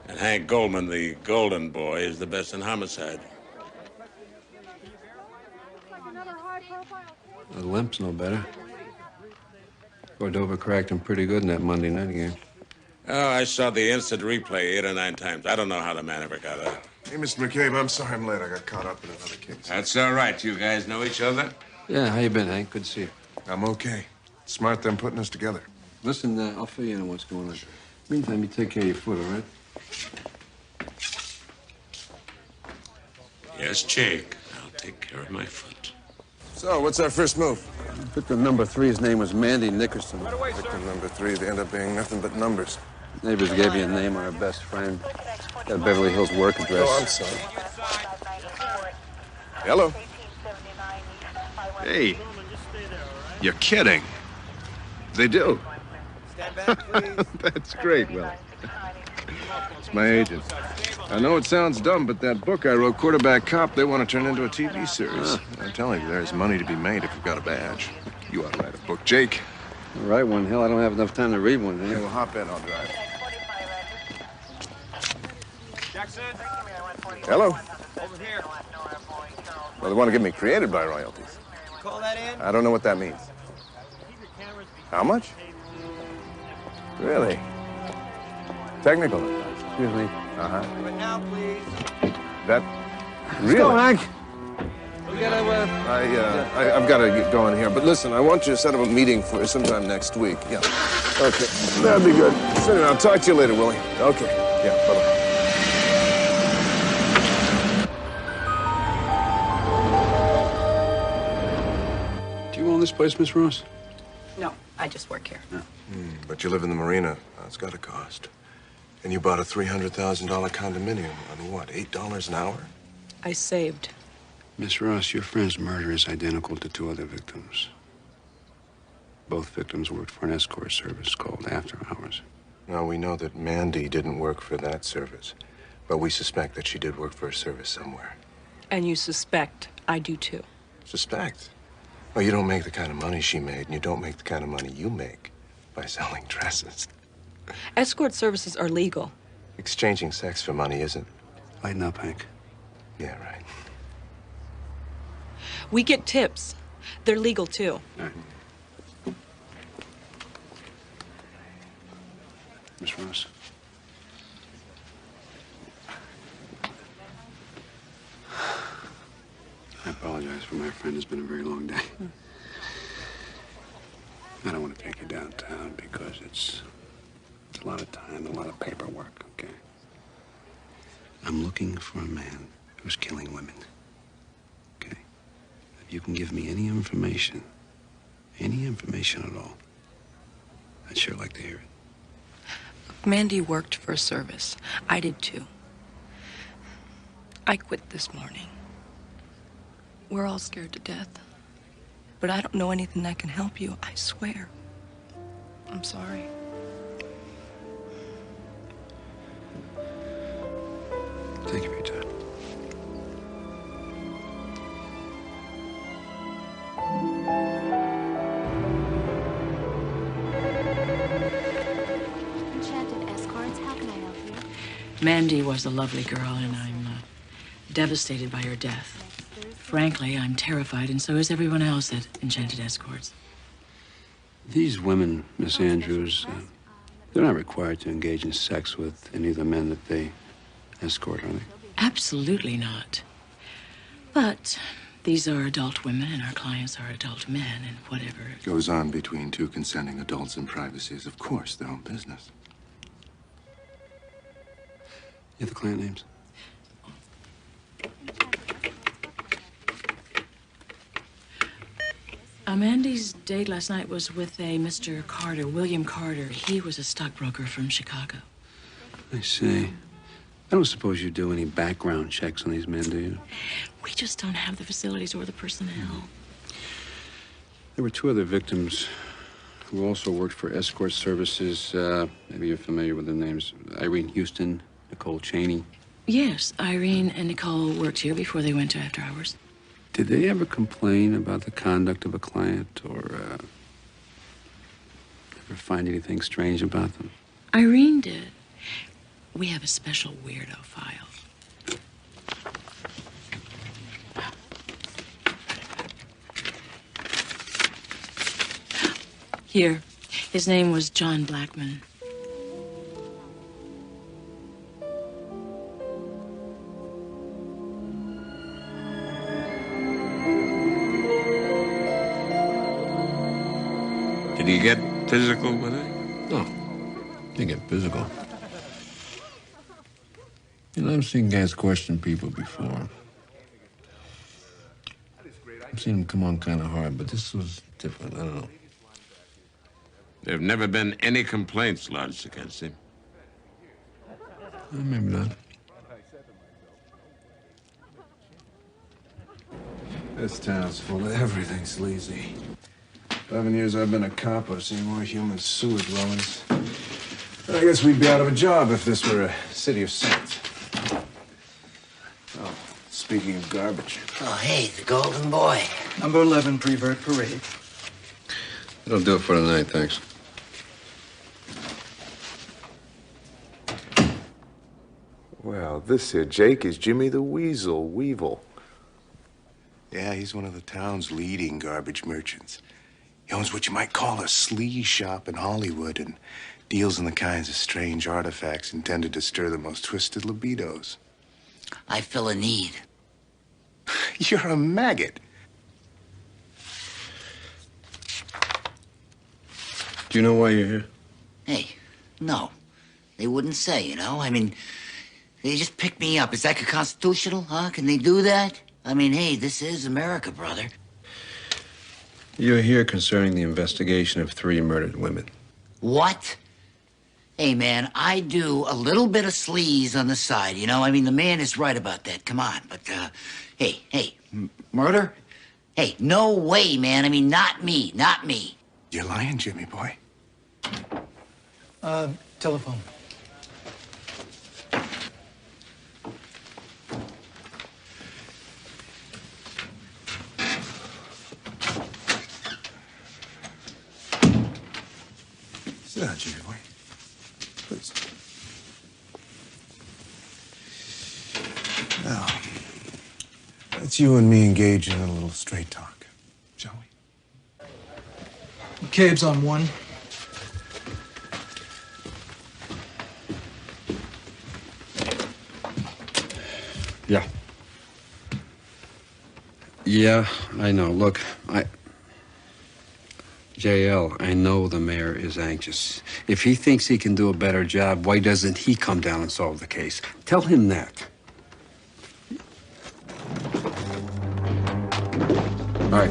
And Hank Goldman, the golden boy, is the best in homicide. The limp's no better. Cordova cracked him pretty good in that Monday night game. Oh, I saw the instant replay 8 or 9 times. I don't know how the man ever got out. Hey, Mr. McCabe, I'm sorry I'm late. I got caught up in another case. That's all right. You guys know each other? Yeah, how you been, Hank? Good to see you. I'm okay. Smart them putting us together. Listen, I'll fill you in on what's going on. Meantime, you take care of your foot, all right? Yes, Jake. I'll take care of my foot. So, what's our first move? Victim number 3, his name was Mandy Nickerson. Victim number 3, they end up being nothing but numbers. Neighbors gave you a name on her best friend. Got a Beverly Hills work address. Oh, I'm sorry. Hello. Hey, you're kidding. They do. Stand back, please. That's great, Will. It's my agent. I know it sounds dumb, but that book I wrote, Quarterback Cop, they want to turn into a TV series. I'm telling you, there's money to be made if you've got a badge. You ought to write a book, Jake. All right, one. Hell, I don't have enough time to read one. Yeah, well, hop in, I'll drive. Jackson. Hello. Over here. Well, they want to get me created by royalties. Call that in? I don't know what that means. How much? Really? Technical advice. Excuse me. Uh-huh. But now, please. That... Let's Really? go, Hank. We gotta, I've got to get going here. But listen, I want you to set up a meeting for sometime next week. Yeah. Okay. That'd be good. So anyway, I'll talk to you later, Willie. Okay. Yeah, bye-bye. Do you own this place, Miss Ross? No, I just work here. But you live in the marina. That's got to cost. And you bought a $300,000 condominium on what, $8 an hour? I saved. Miss Ross, your friend's murder is identical to 2 other victims. Both victims worked for an escort service called After Hours. Now, we know that Mandy didn't work for that service, but we suspect that she did work for a service somewhere. And you suspect I do too. Suspect? Well, you don't make the kind of money she made, and you don't make the kind of money you make by selling dresses. Escort services are legal. Exchanging sex for money isn't. Lighten up, Hank. Yeah, right. We get tips. They're legal too. All right. Miss Ross. I apologize for my friend. It's been a very long day. I don't want to take you downtown because it's a lot of time, a lot of paperwork, okay? I'm looking for a man who's killing women, okay? If you can give me any information at all, I'd sure like to hear it. Mandy worked for a service. I did too. I quit this morning. We're all scared to death. But I don't know anything that can help you, I swear. I'm sorry. Thank you for your time. Enchanted Escorts, how can I help you? Mandy was a lovely girl, and I'm devastated by her death. Frankly, I'm terrified, and so is everyone else at Enchanted Escorts. These women, Miss Andrews, they're not required to engage in sex with any of the men that they escort, are they? Absolutely not. But these are adult women, and our clients are adult men, and whatever Goes on between 2 consenting adults in privacy is, of course, their own business. You have the client names? Mandy's date last night was with a Mr. Carter, William Carter. He was a stockbroker from Chicago. I see. I don't suppose you do any background checks on these men, do you? We just don't have the facilities or the personnel. There were 2 other victims who also worked for escort services. Maybe you're familiar with the names. Irene Houston, Nicole Cheney. Yes, Irene and Nicole worked here before they went to After Hours. Did they ever complain about the conduct of a client or ever find anything strange about them? Irene did. We have a special weirdo file. Here, His name was John Blackman. Did he get physical with it? No. Didn't get physical. You know, I've seen guys question people before. I've seen them come on kind of hard, but this was different. I don't know. There have never been any complaints lodged against him. Maybe not. This town's full of everything sleazy. 11 years I've been a cop, I've seen more human sewer dwellings. I guess we'd be out of a job if this were a city of saints. Oh, speaking of garbage. Oh, hey, the golden boy. Number 11, Prevert Parade. That'll do it for tonight, thanks. Well, this here Jake is Jimmy the Weevil. Yeah, he's one of the town's leading garbage merchants. He owns what you might call a sleaze shop in Hollywood and deals in the kinds of strange artifacts intended to stir the most twisted libidos. I fill a need. You're a maggot. Do you know why you're here? Hey, no. They wouldn't say, you know? I mean, they just pick me up. Is that constitutional, huh? Can they do that? I mean, hey, this is America, brother. You're here concerning the investigation of 3 murdered women. What? Hey, man, I do a little bit of sleaze on the side, you know? I mean, the man is right about that. Come on. But, hey, murder? Hey, no way, man. I mean, not me. You're lying, Jimmy boy. Telephone. Sit down, Jimmy boy. Please. Now, let's you and me engage in a little straight talk, shall we? McCabe's on 1. Yeah. Yeah, I know. Look, JL, I know the mayor is anxious. If he thinks he can do a better job, why doesn't he come down and solve the case? Tell him that. All right,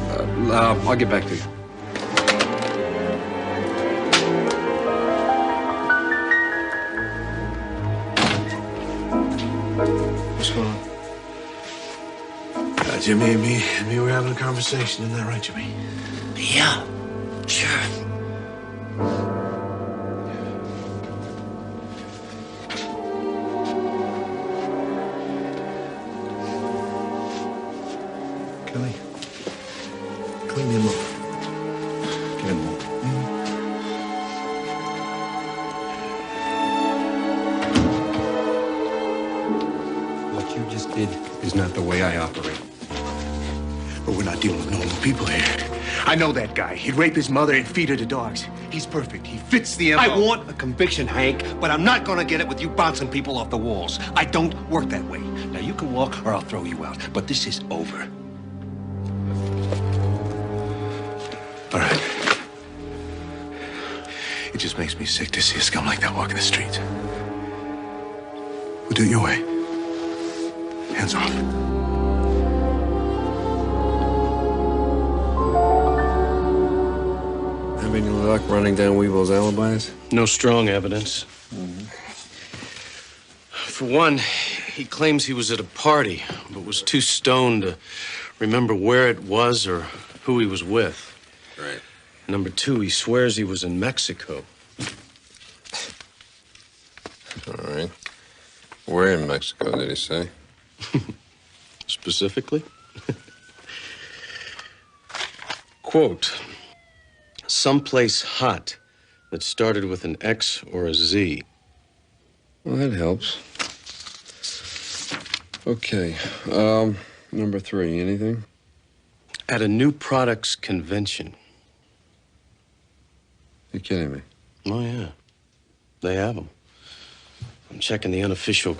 I'll get back to you. What's going on? Jimmy and me were having a conversation, isn't that right, Jimmy? Yeah, sure. Kelly, clean me a look. Get him over. What you just did is not the way I operate. But we're not dealing with normal people here. I know that guy. He'd rape his mother and feed her to dogs. He's perfect. He fits the MO. I want a conviction, Hank, but I'm not gonna get it with you bouncing people off the walls. I don't work that way. Now, you can walk or I'll throw you out, but this is over. All right. It just makes me sick to see a scum like that walking the streets. We'll do it your way. Hands off. Have any luck running down Weevil's alibis? No strong evidence. For one, he claims he was at a party, but was too stoned to remember where it was or who he was with. Right. Number 2, he swears he was in Mexico. All right. Where in Mexico, did he say? Specifically? Quote, someplace hot that started with an X or a Z. Well, that helps. Okay. Number 3, anything? At a new products convention. You're kidding me. Oh, yeah. They have them. I'm checking the unofficial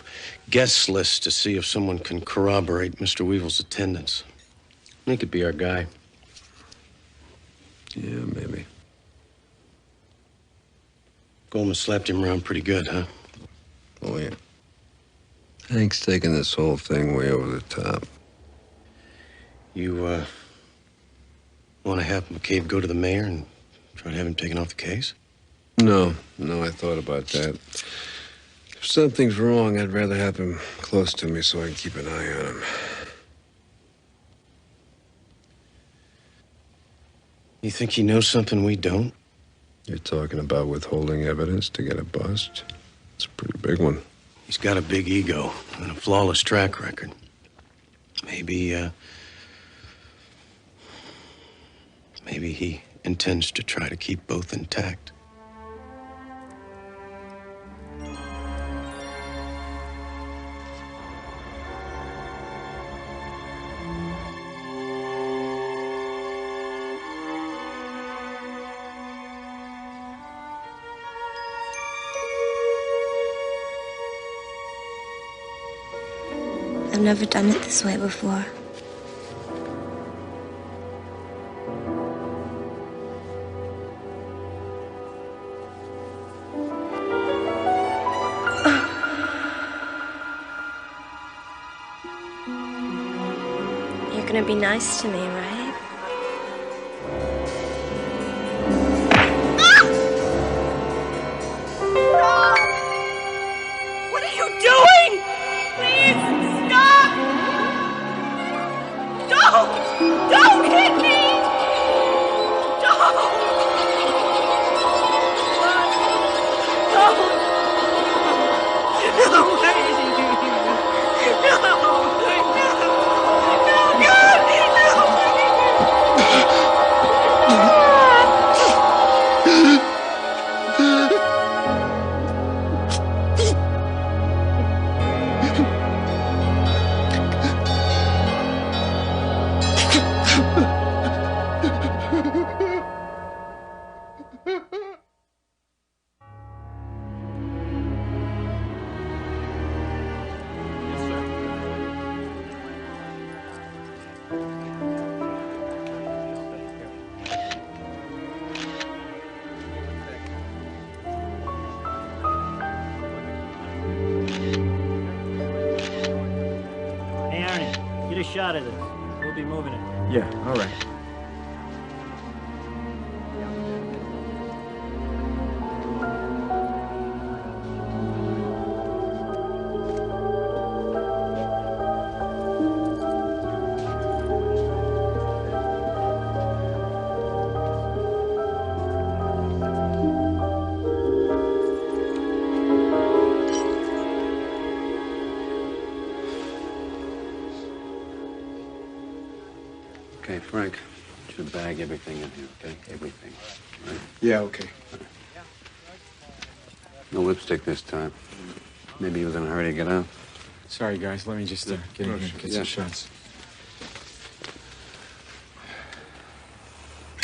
guest list to see if someone can corroborate Mr. Weevil's attendance. He could be our guy. Yeah, maybe. Goldman slapped him around pretty good, huh? Oh, yeah. Hank's taking this whole thing way over the top. You, want to have McCabe go to the mayor and try to have him taken off the case? No, I thought about that. If something's wrong, I'd rather have him close to me so I can keep an eye on him. You think he knows something we don't? You're talking about withholding evidence to get a bust? It's a pretty big one. He's got a big ego and a flawless track record. Maybe he intends to try to keep both intact. I've never done it this way before. You're gonna be nice to me, right? What are you doing? Please, stop! Don't hit me! Don't! No way! Hey, Arnie, get a shot of this. We'll be moving it. Yeah, all right. Okay, Frank, you should bag everything in here, okay? Everything. Right? Yeah, okay. No lipstick this time. Maybe he was in a hurry to get out. Sorry, guys. Let me just get in here and get some shots.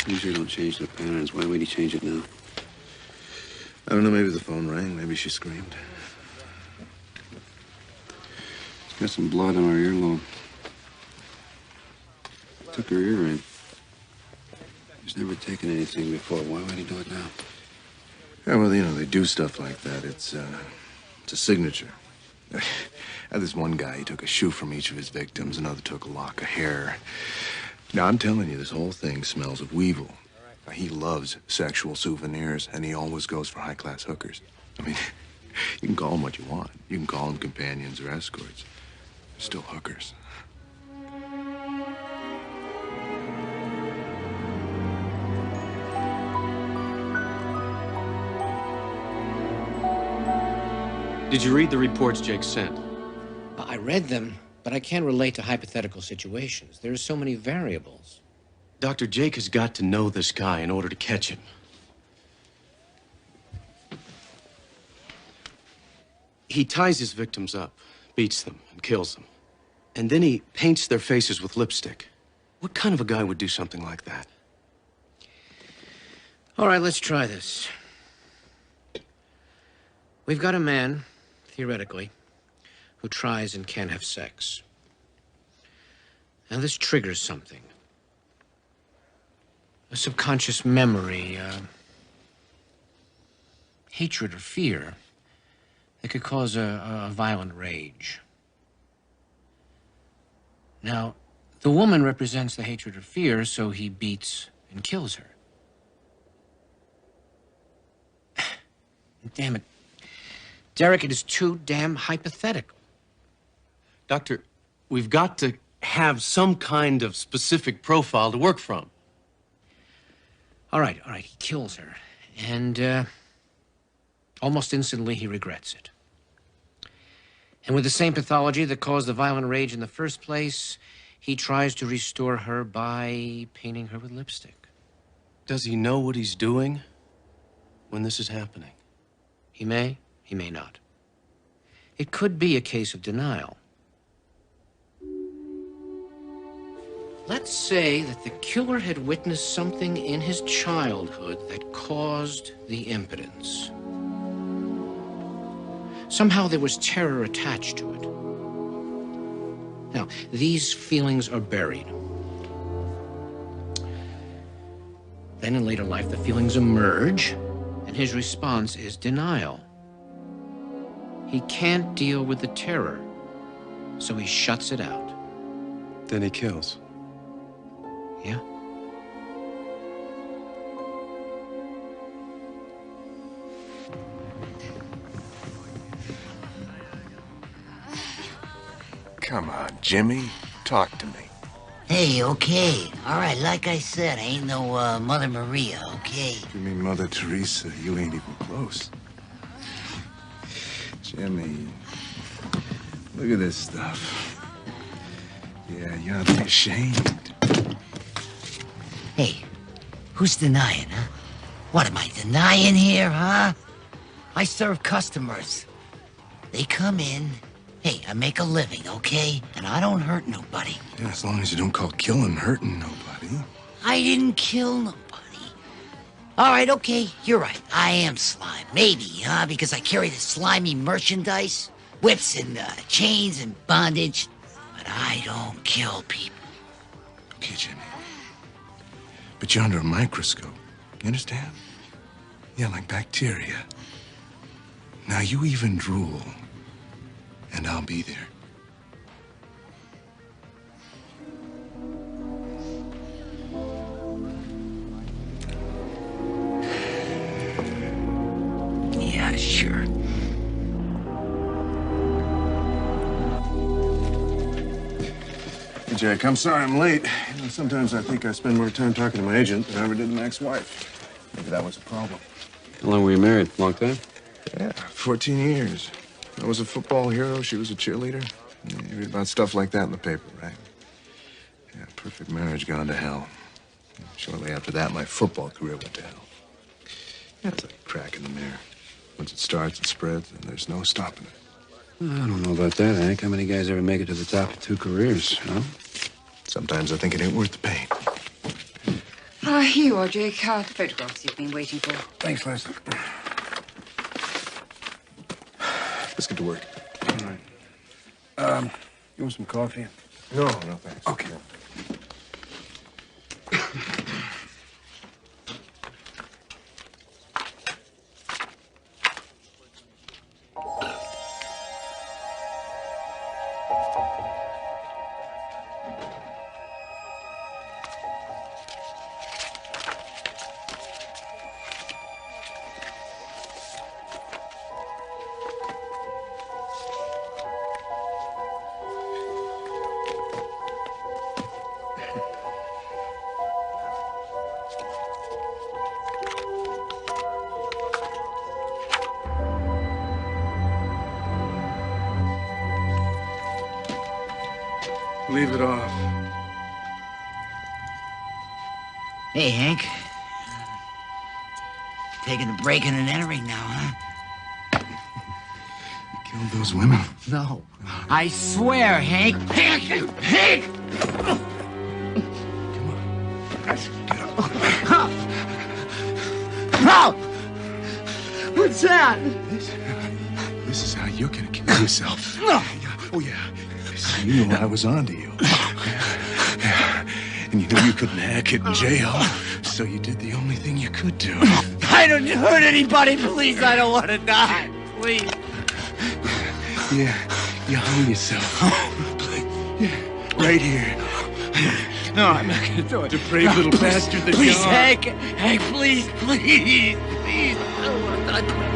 Usually don't change the patterns. Why would he change it now? I don't know, maybe the phone rang, maybe she screamed. She's got some blood on her earlobe. Took her ear in. He's never taken anything before. Why would he do it now? Yeah, well, you know, they do stuff like that. It's a signature. I had this one guy, he took a shoe from each of his victims, another took a lock of hair. Now, I'm telling you, this whole thing smells of Weevil. Now, he loves sexual souvenirs, and he always goes for high-class hookers. I mean, you can call them what you want. You can call them companions or escorts. They're still hookers. Did you read the reports Jake sent? I read them, but I can't relate to hypothetical situations. There are so many variables. Dr. Jake has got to know this guy in order to catch him. He ties his victims up, beats them, and kills them. And then he paints their faces with lipstick. What kind of a guy would do something like that? All right, let's try this. We've got a man, theoretically, who tries and can't have sex. Now, this triggers something. A subconscious memory, hatred or fear that could cause a violent rage. Now, the woman represents the hatred or fear, so he beats and kills her. Damn it. Derek, it is too damn hypothetical. Doctor, we've got to have some kind of specific profile to work from. All right, he kills her. And, almost instantly, he regrets it. And with the same pathology that caused the violent rage in the first place, he tries to restore her by painting her with lipstick. Does he know what he's doing when this is happening? He may not. It could be a case of denial. Let's say that the killer had witnessed something in his childhood that caused the impotence. Somehow there was terror attached to it. Now, these feelings are buried. Then in later life, the feelings emerge, and his response is denial. He can't deal with the terror, so he shuts it out. Then he kills. Yeah? Come on, Jimmy. Talk to me. Hey, okay. All right, like I said, I ain't no Mother Maria, okay? You mean Mother Teresa? You ain't even close. Jimmy, look at this stuff. Yeah, you ought to be ashamed. Hey, who's denying, huh? What am I denying here, huh? I serve customers. They come in. Hey, I make a living, okay? And I don't hurt nobody. Yeah, as long as you don't call killing hurting nobody. I didn't kill nobody. All right, okay, you're right. I am slime. Maybe, huh? Because I carry the slimy merchandise, whips and chains and bondage. But I don't kill people. Okay, Jimmy. But you're under a microscope. You understand? Yeah, like bacteria. Now you even drool, and I'll be there. Yeah, sure. Hey, Jake, I'm sorry I'm late. You know, sometimes I think I spend more time talking to my agent than I ever did to my ex-wife. Maybe that was a problem. How long were you married? Long time? Yeah, 14 years. I was a football hero. She was a cheerleader. Yeah, you read about stuff like that in the paper, right? Yeah, perfect marriage gone to hell. Shortly after that, my football career went to hell. Yeah, it's like a crack in the mirror. Once it starts, it spreads, and there's no stopping it. Well, I don't know about that, Hank. How many guys ever make it to the top of 2 careers, huh? Sometimes I think it ain't worth the pain. Ah, here you are, Jake. The photographs you've been waiting for. Thanks, Leslie. Let's get to work. All right. You want some coffee? No, thanks. Okay. Leave it off. Hey, Hank. Taking a breaking and entering now, huh? You killed those women? No. I swear, Hank. Hank! Hank! What's that? This is how you're gonna kill yourself. No. Oh, yeah. So you know I was onto you. Yeah. And you knew you couldn't hack it in jail, so you did the only thing you could do. I don't hurt anybody. Please, I don't want to die. Please. Yeah, you hung yourself. Yeah, right here. No, I'm not gonna do it. Depraved little bastard that Please, you are. Hank. Hank, please, please, please. I don't want to die.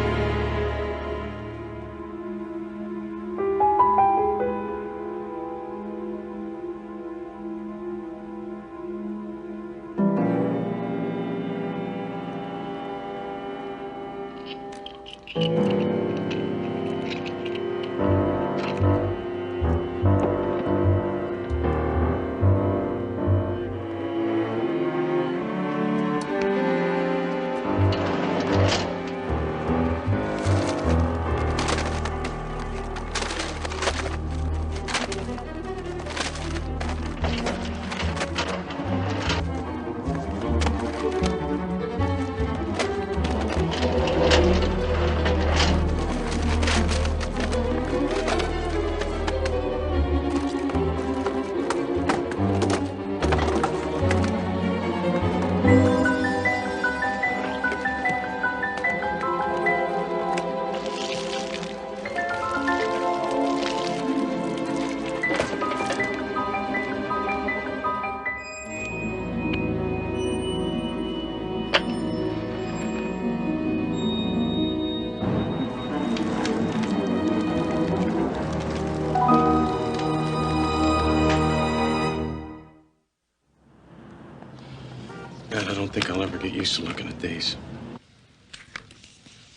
God, I don't think I'll ever get used to looking at these.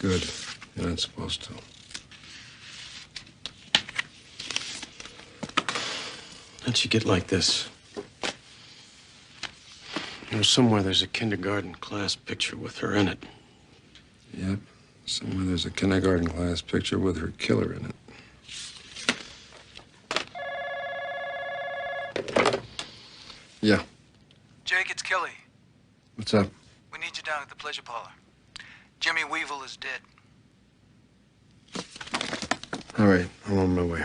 Good. You're not supposed to. How'd she get like this? You know, somewhere there's a kindergarten class picture with her in it. Yep. Somewhere there's a kindergarten class picture with her killer in it. Yeah. Jake, it's Kelly. What's up? We need you down at the pleasure parlor. Jimmy Weevil is dead. All right, I'm on my way.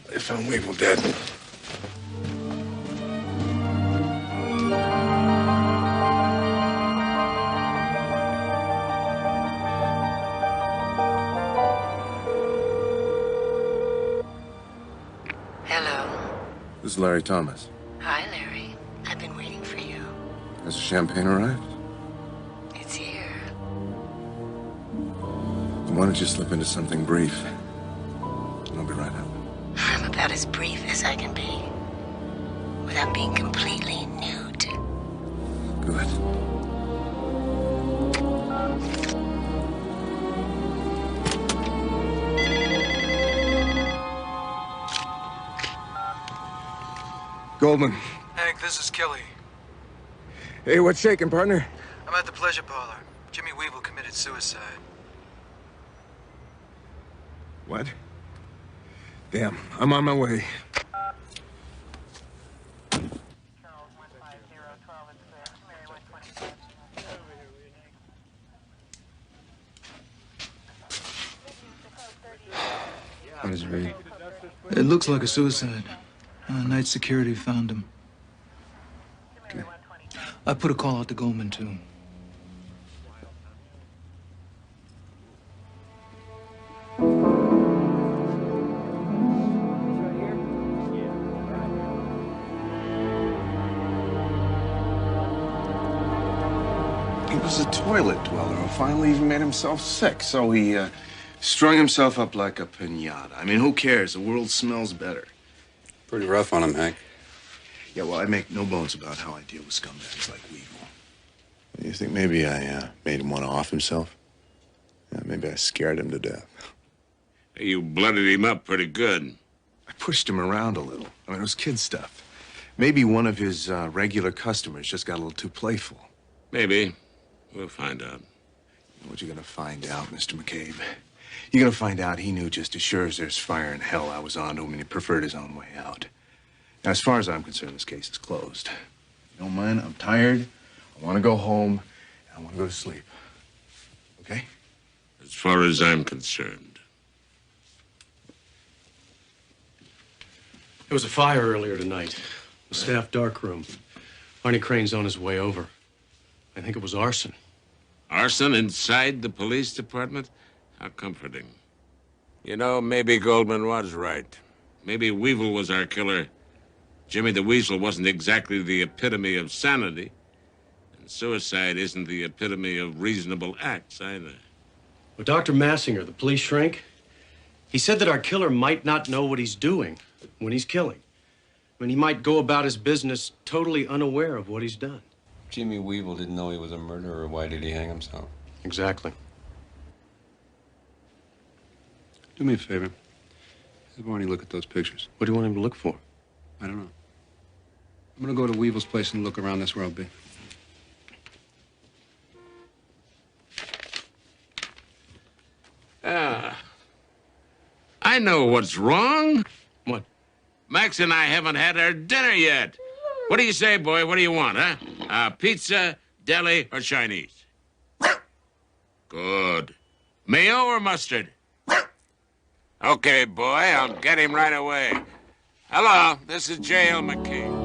They found Weevil dead. Hello. This is Larry Thomas. Hi, Larry. I've been waiting for you. Has the champagne arrived? It's here. Why don't you slip into something brief? I'll be right up. I'm about as brief as I can be. Without being completely nude. Good. Goldman. Hank, this is Kelly. Hey, what's shaking, partner? I'm at the pleasure parlor. Jimmy Weevil committed suicide. What? Damn, I'm on my way. How does it read? It looks like a suicide. Night security found him. Okay. I put a call out to Goldman, too. He was a toilet dweller who finally even made himself sick, so he strung himself up like a piñata. I mean, who cares? The world smells better. Pretty rough on him, Hank. Yeah, well, I make no bones about how I deal with scumbags like Weevil. You think maybe I made him want to off himself? Yeah, maybe I scared him to death. You blooded him up pretty good. I pushed him around a little. I mean, it was kid stuff. Maybe one of his regular customers just got a little too playful. Maybe. We'll find out. You know what you're gonna find out, Mr. McCabe? You're gonna find out he knew just as sure as there's fire in hell I was onto him, and he preferred his own way out. Now, as far as I'm concerned, this case is closed. If you don't mind, I'm tired. I want to go home, and I want to go to sleep. Okay? As far as I'm concerned. There was a fire earlier tonight. The staff darkroom. Arnie Crane's on his way over. I think it was arson. Arson inside the police department? How comforting. You know, maybe Goldman was right. Maybe Weevil was our killer. Jimmy the Weasel wasn't exactly the epitome of sanity. And suicide isn't the epitome of reasonable acts either. Well, Dr. Massinger, the police shrink, he said that our killer might not know what he's doing when he's killing. I mean, he might go about his business totally unaware of what he's done. Jimmy Weevil didn't know he was a murderer. Why did he hang himself? Exactly. Do me a favor. Have Arnie look at those pictures. What do you want him to look for? I don't know. I'm gonna go to Weevil's place and look around. That's where I'll be. I know what's wrong. What? Max and I haven't had our dinner yet. What do you say, boy? What do you want, huh? Pizza, deli, or Chinese? Good. Mayo or mustard? Okay, boy, I'll get him right away. Hello, this is J.L. McCabe.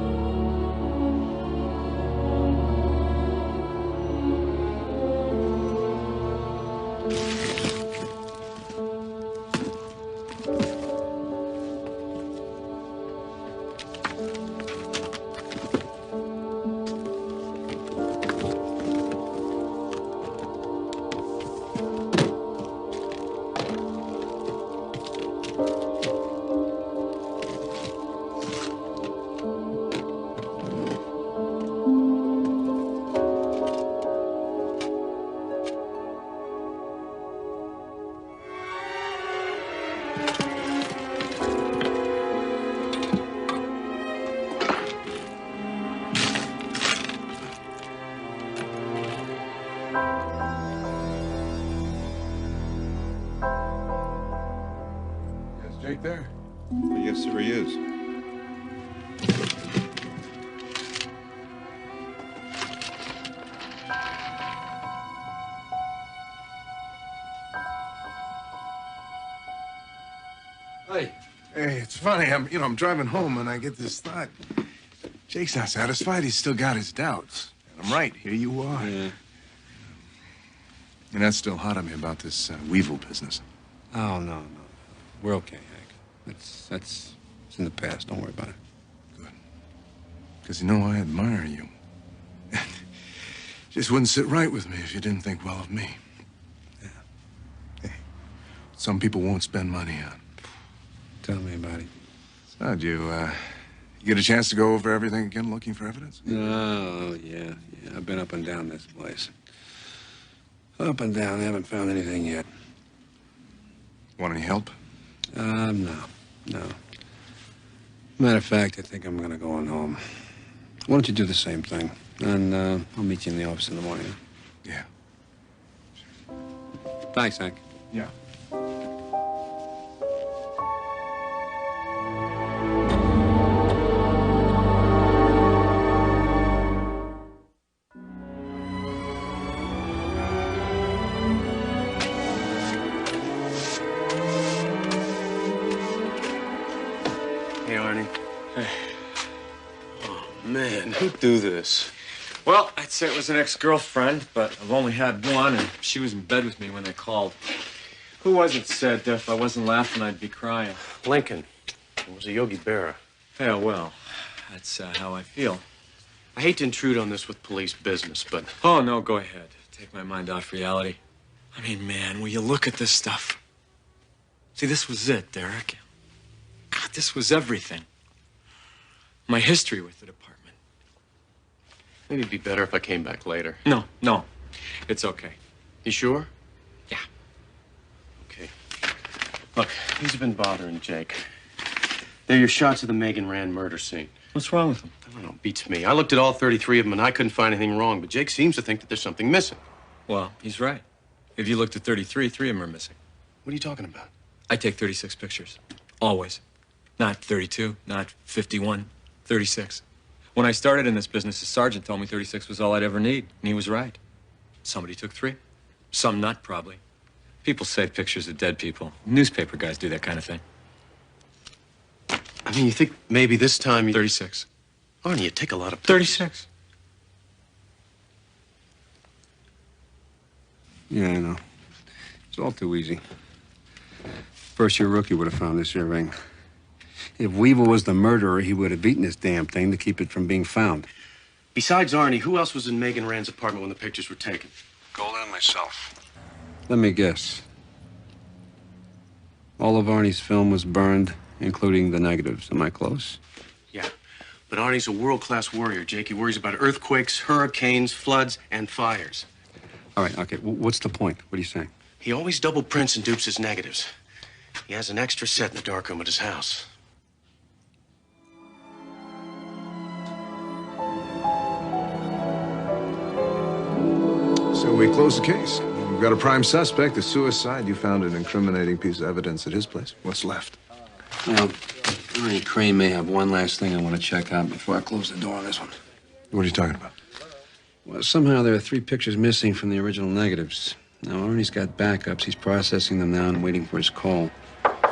Jake there? Yes, sir, he is. Hey. Hey, it's funny. I'm driving home and I get this thought. Jake's not satisfied. He's still got his doubts. And I'm right. Here you are. Yeah. And that's still hot on me about this Weevil business. Oh, no. We're okay, Hank. It's in the past. Don't worry about it. Because, I admire you. Just wouldn't sit right with me if you didn't think well of me. Yeah. Hey, some people won't spend money on. Tell me about it. So, did you get a chance to go over everything again, looking for evidence? Oh, yeah. I've been up and down this place. Up and down. I haven't found anything yet. Want any help? No. Matter of fact, I think I'm gonna go on home. Why don't you do the same thing? And I'll meet you in the office in the morning. Yeah. Thanks, Hank. Yeah. Hey, Arnie. Hey. Oh, man, who'd do this? Well, I'd say it was an ex-girlfriend, but I've only had one, and she was in bed with me when they called. Who was it said if I wasn't laughing, I'd be crying? Lincoln. It was a Yogi Berra. Yeah, well, that's how I feel. I hate to intrude on this with police business, but... Oh, no, go ahead. Take my mind off reality. I mean, man, will you look at this stuff? See, this was it, Derek. God, this was everything. My history with the department. Maybe it'd be better if I came back later. No. It's okay. You sure? Yeah. Okay. Look, these have been bothering Jake. They're your shots of the Megan Rand murder scene. What's wrong with them? I don't know, beats me. I looked at all 33 of them and I couldn't find anything wrong, but Jake seems to think that there's something missing. Well, he's right. If you looked at 33, 3 of them are missing. What are you talking about? I take 36 pictures. Always. Not 32, not 51, 36. When I started in this business, the sergeant told me 36 was all I'd ever need, and he was right. Somebody took 3. Some nut, probably. People save pictures of dead people. Newspaper guys do that kind of thing. I mean, you think maybe this time you... 36. Arnie, you take a lot of pictures. 36. Yeah, I know. It's all too easy. First-year rookie would have found this earring. If Weevil was the murderer, he would have beaten this damn thing to keep it from being found. Besides Arnie, who else was in Megan Rand's apartment when the pictures were taken? Golden and myself. Let me guess. All of Arnie's film was burned, including the negatives. Am I close? Yeah. But Arnie's a world-class warrior, Jake. He worries about earthquakes, hurricanes, floods, and fires. All right, okay. What's the point? What are you saying? He always double prints and dupes his negatives. He has an extra set in the darkroom at his house. So we close the case. We've got a prime suspect, a suicide. You found an incriminating piece of evidence at his place. What's left? Well, Arnie Crane may have one last thing I want to check out before I close the door on this one. What are you talking about? Well, somehow there are 3 pictures missing from the original negatives. Now, Arnie's got backups. He's processing them now and waiting for his call.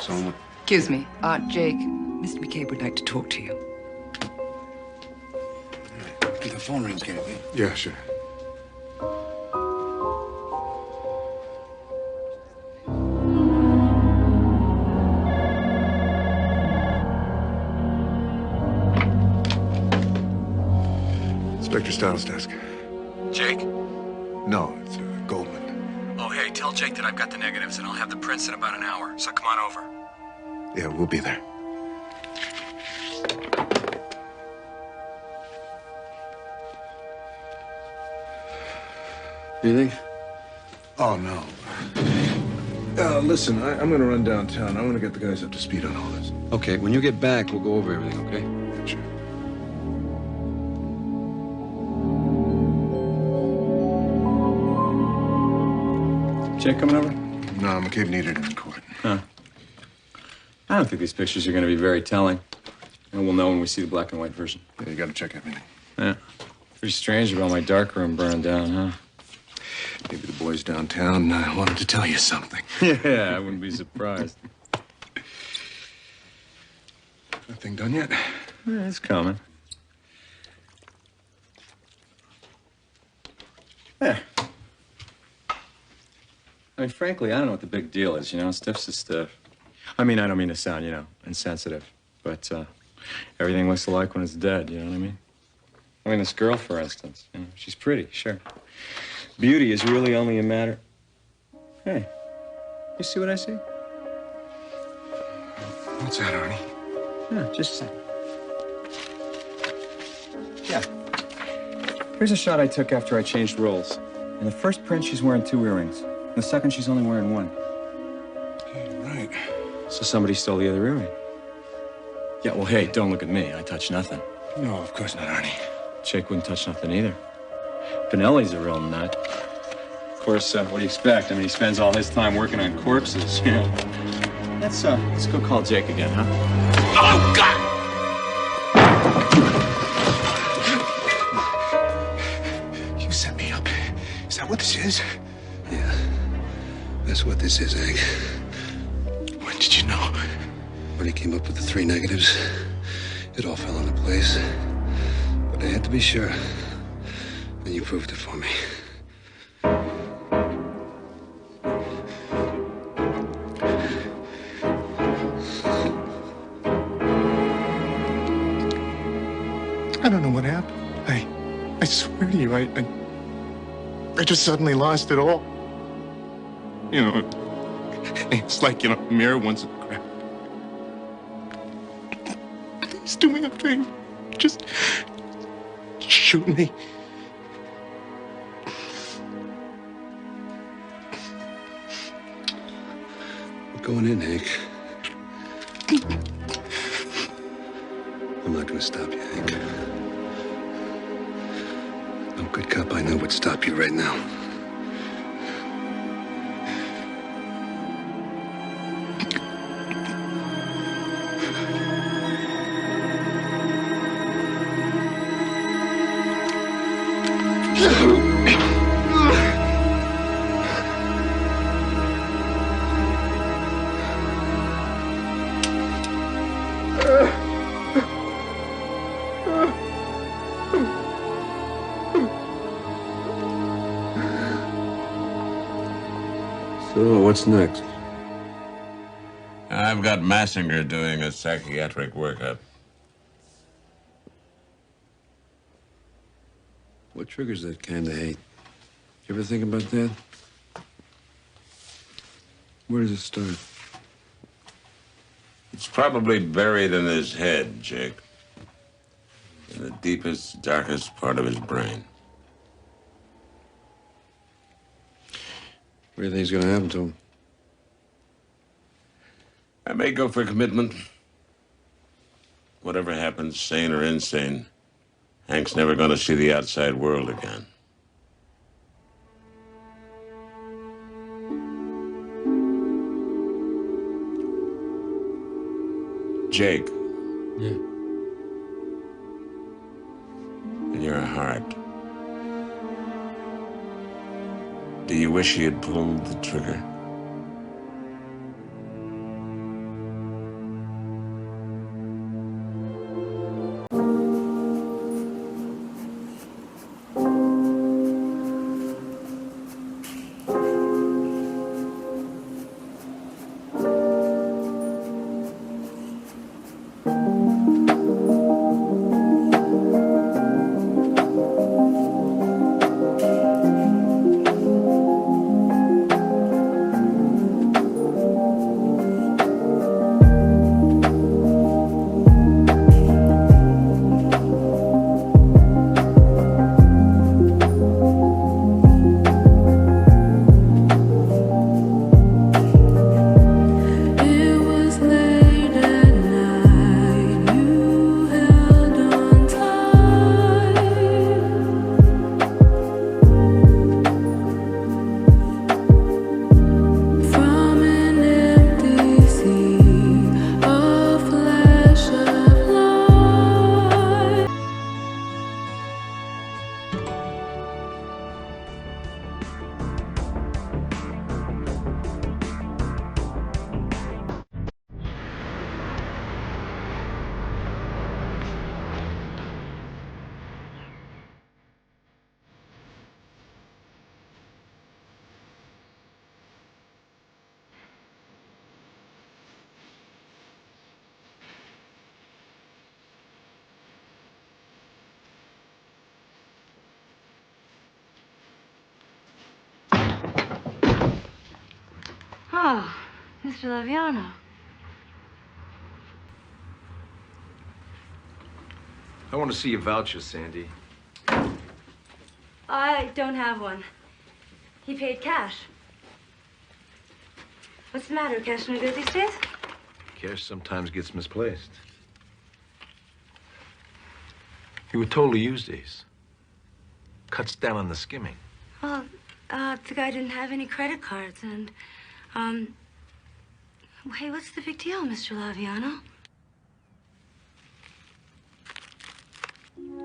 So, Excuse me. Jake, Mr. McCabe would like to talk to you. the phone rings, can it be? Yeah, sure. Inspector Stiles' desk. Jake? No, it's Goldman. Oh, hey, tell Jake that I've got the negatives and I'll have the prints in about an hour. So come on over. Yeah, we'll be there. Anything? Oh, no. Listen, I'm going to run downtown. I want to get the guys up to speed on all this. Okay, when you get back, we'll go over everything, okay? Sure. Jake coming over? No, McCabe needed him in court. Huh. I don't think these pictures are going to be very telling. And we'll know when we see the black and white version. Yeah, you got to check everything. Yeah. Pretty strange about my darkroom burning down, huh? Maybe the boys downtown wanted to tell you something. Yeah, I wouldn't be surprised. Nothing done yet? Yeah, it's coming. Yeah. I mean, frankly, I don't know what the big deal is, you know? Stiff's a stiff. I mean, I don't mean to sound, you know, insensitive, but everything looks alike when it's dead, you know what I mean? I mean, this girl, for instance, you know, she's pretty, sure. Beauty is really only a matter... Hey, you see what I see? What's that, Arnie? Yeah, just a second. Yeah. Here's a shot I took after I changed roles. In the first print, she's wearing 2 earrings. In the second, she's only wearing 1. Right. So somebody stole the other earring. Yeah, well, hey, don't look at me. I touched nothing. No, of course not, Arnie. Jake wouldn't touch nothing either. Pinelli's a real nut. Of course, what do you expect? I mean, he spends all his time working on corpses, you know. Let's go call Jake again, huh? Oh, God! You set me up. Is that what this is? Yeah. That's what this is, Hank. When did you know? When he came up with the 3 negatives, it all fell into place. But I had to be sure. And you proved it for me. I don't know what happened. I swear to you, I just suddenly lost it all. You know, it's like, you know, a mirror once it cracked. Please do me a favor. Just shoot me. We're going in, Hank. I'm not going to stop you, Hank. No good cop I know would stop you right now. So, what's next? I've got Massinger doing a psychiatric workup. What triggers that kind of hate? You ever think about that? Where does it start? It's probably buried in his head, Jake. In the deepest, darkest part of his brain. What do you think's gonna happen to him? I may go for commitment. Whatever happens, sane or insane, Hank's never gonna see the outside world again. Jake. Yeah. In your heart, do you wish he had pulled the trigger? Oh, Mr. Laviano. I want to see your voucher, Sandy. I don't have one. He paid cash. What's the matter? Cash no good these days? Cash sometimes gets misplaced. You were told to use these. Cuts down on the skimming. Well, the guy didn't have any credit cards, and, hey, what's the big deal, Mr. Laviano?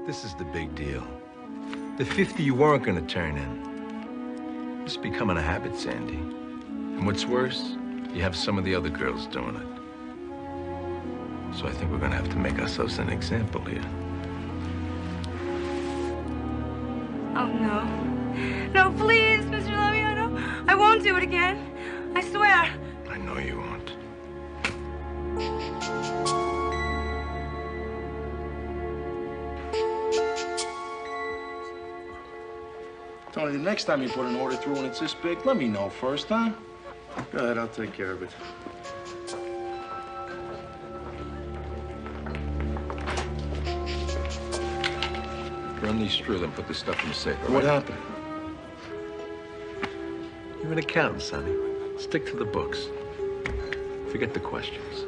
This is the big deal. The 50 you weren't going to turn in. It's becoming a habit, Sandy. And what's worse, you have some of the other girls doing it. So I think we're going to have to make ourselves an example here. Oh, no. No, please, Mr. Laviano. I won't do it again. I swear. I know you won't. Tony, the next time you put an order through and it's this big, let me know first, huh? Go ahead, I'll take care of it. Run these through and put the stuff in the safe. What happened? You're an accountant, Sonny. Stick to the books. Forget the questions.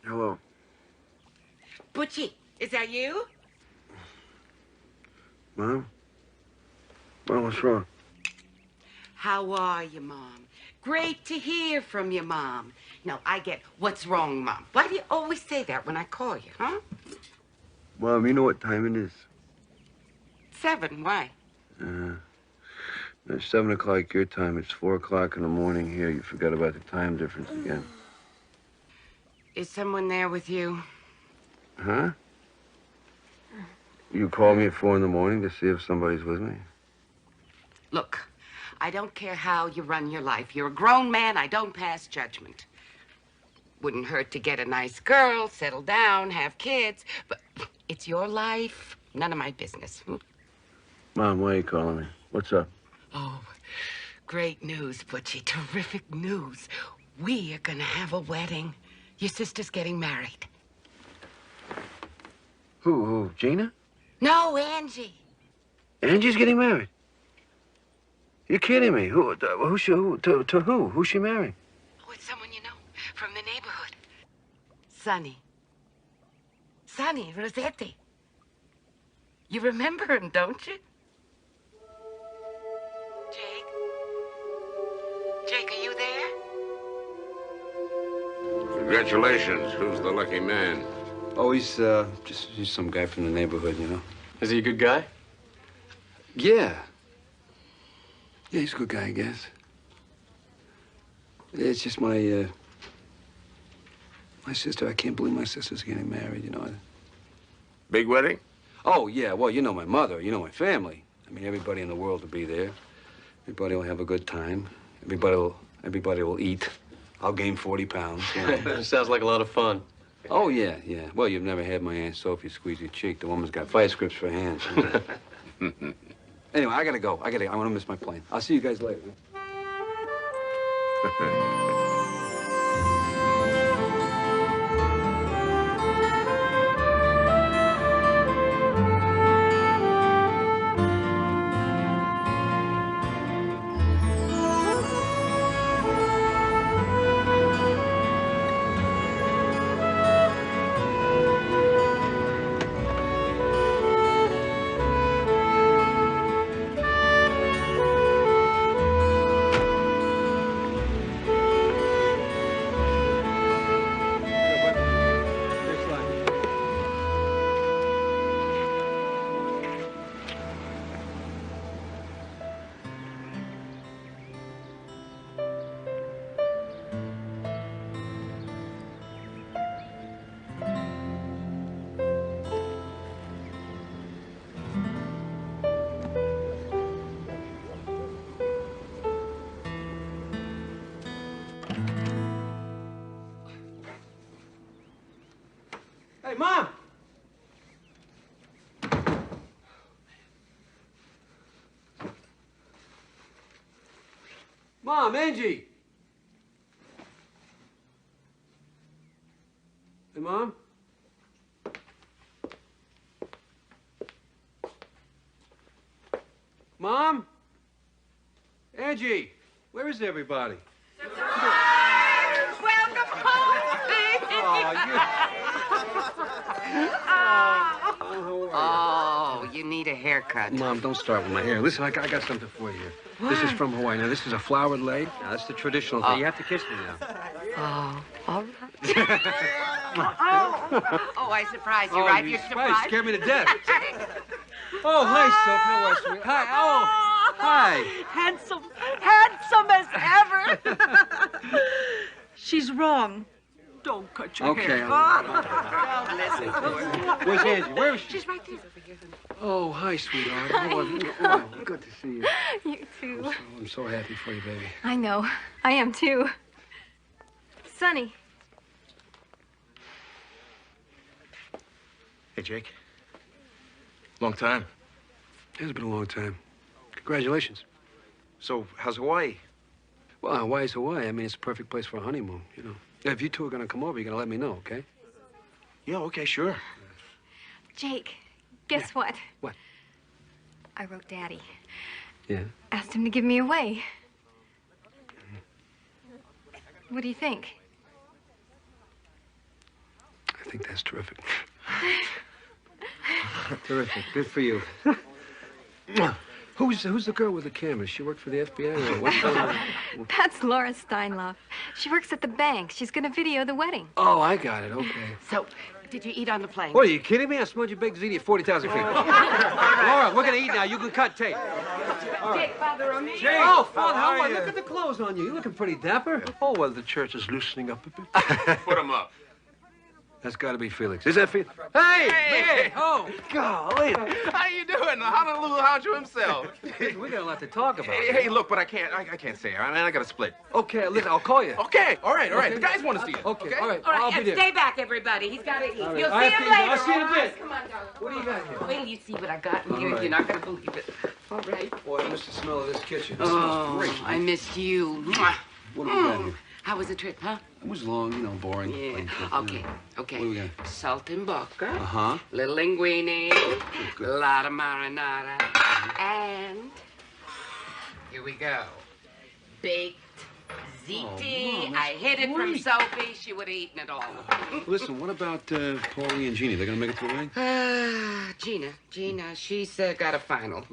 Hello. Butchie, is that you? Mom? Well, what's wrong? How are you, Mom? Great to hear from you, Mom. No, I get, what's wrong, Mom? Why do you always say that when I call you, huh? Mom, you know what time it is? 7, why? It's 7 o'clock your time. It's 4 o'clock in the morning here. You forgot about the time difference again. Is someone there with you? Huh? You call me at 4 in the morning to see if somebody's with me? Look, I don't care how you run your life. You're a grown man. I don't pass judgment. Wouldn't hurt to get a nice girl, settle down, have kids. But it's your life. None of my business. Mom, why are you calling me? What's up? Oh, great news, Butchie. Terrific news. We are gonna have a wedding. Your sister's getting married. Who? Gina? No, Angie. Angie's getting married? You're kidding me. Who's she marrying? Oh, it's someone you know from the neighborhood. Sonny. Sonny Rossetti. You remember him, don't you? Jake, are you there? Congratulations. Who's the lucky man? Oh, he's some guy from the neighborhood, you know. Is he a good guy? Yeah. Yeah, he's a good guy, I guess. It's just my sister. I can't believe my sister's getting married, you know. Big wedding? Oh, yeah. Well, you know my mother. You know my family. I mean, everybody in the world will be there. Everybody will have a good time. Everybody will eat. I'll gain 40 pounds. You know. Sounds like a lot of fun. Oh, yeah, yeah. Well, you've never had my Aunt Sophie squeeze your cheek. The woman's got vice grips for hands. Anyway, I gotta go. I want to miss my plane. I'll see you guys later. Hey, Mom! Mom, Angie! Hey, Mom? Mom? Angie, where is everybody? Welcome home, baby. Oh, you need a haircut. Mom, don't start with my hair. Listen, I got something for you here. This is from Hawaii. Now, this is a flowered leg. Now, that's the traditional thing. You have to kiss me now. Oh, all right. Oh, I surprised you, right? You're surprised. You scared me to death. Oh, hi, Soph. How are you, sweet? Hi. Oh, hi. Handsome as ever. She's wrong. Don't cut your Okay, hair. Don't listen to her. Where's Angie? Where is she? She's right there. Oh, hi, sweetheart. How are you? Oh, good to see you. You too. I'm so happy for you, baby. I know. I am too. Sonny. Hey, Jake. Long time. It's been a long time. Congratulations. So, how's Hawaii? Well, Hawaii's Hawaii. I mean, it's a perfect place for a honeymoon, you know. If you two are going to come over, you're going to let me know, okay? Yeah, okay, sure. Jake, guess what? What? I wrote Daddy. Yeah? Asked him to give me away. What do you think? I think that's terrific. Terrific. Good for you. Who's the girl with the camera? She worked for the FBI or what's going on? That's Laura Steinloff. She works at the bank. She's going to video the wedding. Oh, I got it. Okay. So, did you eat on the plane? What, are you kidding me? I smelled your baked ziti at 40,000 feet. Laura, we're gonna eat now. You can cut tape. Jake, Father O'Neill. Jake! Oh, Father, how are you? Look at the clothes on you. You're looking pretty dapper. Oh, well, the church is loosening up a bit. Put him up. That's got to be Felix. Is that Felix? Hey! Oh! Golly. How you doing? Honolulu Honcho himself. We got a lot to talk about. Hey, look, but I can't say it. I got to split. Okay, listen, I'll call you. Okay, all right. Okay. The guys want to see you. Okay, all right. All right, I'll be there. stay back, everybody. He's got to eat. right. You'll All see right, him Pete, later. I'll see you in a all right? bit. Come on, darling. What do you got here? Wait till you see what I got in All here. right. You're not going to believe it. All right. Boy, I miss the smell of this kitchen. It smells great. I missed you. Mwah. What do we got here? How was the trip, huh? It was long, boring. Yeah. Like, Okay. What do we got? Salt and vodka. Uh-huh. Little linguine. A lot of marinara. And here we go. Baked ziti. Oh, Mom, I hid it from great. Sophie. She would have eaten it all. Listen, what about Paulie and Jeannie? They're going to make it to the wedding? Gina, she's got a final.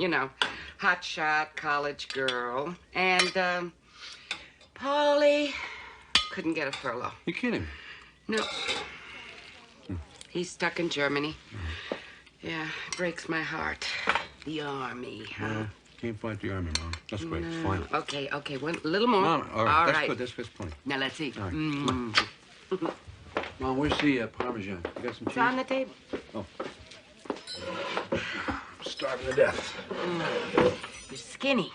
Hot shot, college girl. And, Paulie couldn't get a furlough. You kidding? No. He's stuck in Germany. Yeah, it breaks my heart. The army, huh? Well, can't fight the army, Mom. That's great. It's fine. Okay, one, a little more. Mom, all right. That's right. good. That's plenty. Now let's eat. All right. Mom, where's the Parmesan? You got some cheese? It's on the table. Oh. Starving to death. You're skinny.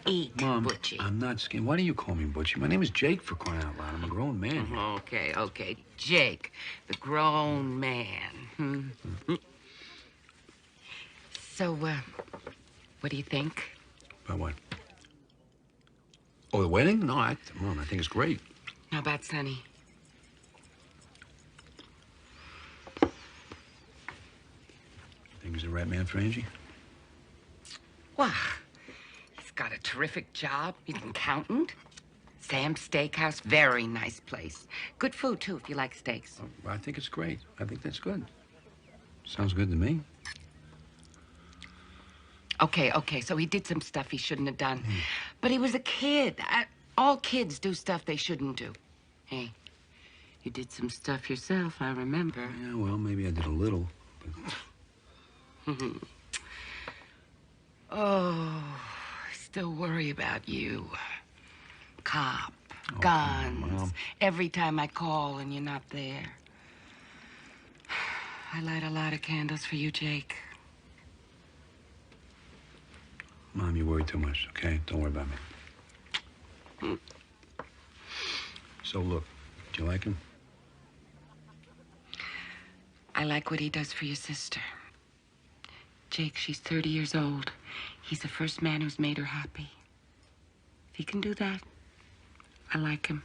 Eat, Mom, Butchie. I'm not skinny. Why do you call me Butchie? My name is Jake, for crying out loud. I'm a grown man. Okay. Jake, the grown man. So, what do you think? About what? Oh, the wedding? No, Mom, I think it's great. How about Sonny? Think he's the right man for Angie? Wow. He's got a terrific job. He's an accountant. Sam's Steakhouse, very nice place. Good food, too, if you like steaks. Oh, I think it's great. I think that's good. Sounds good to me. Okay, so he did some stuff he shouldn't have done. But he was a kid. All kids do stuff they shouldn't do. Hey, you did some stuff yourself, I remember. Yeah, well, maybe I did a little. But... Oh, I still worry about you. Cop, guns. Well. Every time I call and you're not there. I light a lot of candles for you, Jake. Mom, you worry too much, okay? Don't worry about me. So, look, do you like him? I like what he does for your sister. Jake, she's 30 years old. He's the first man who's made her happy. If he can do that, I like him.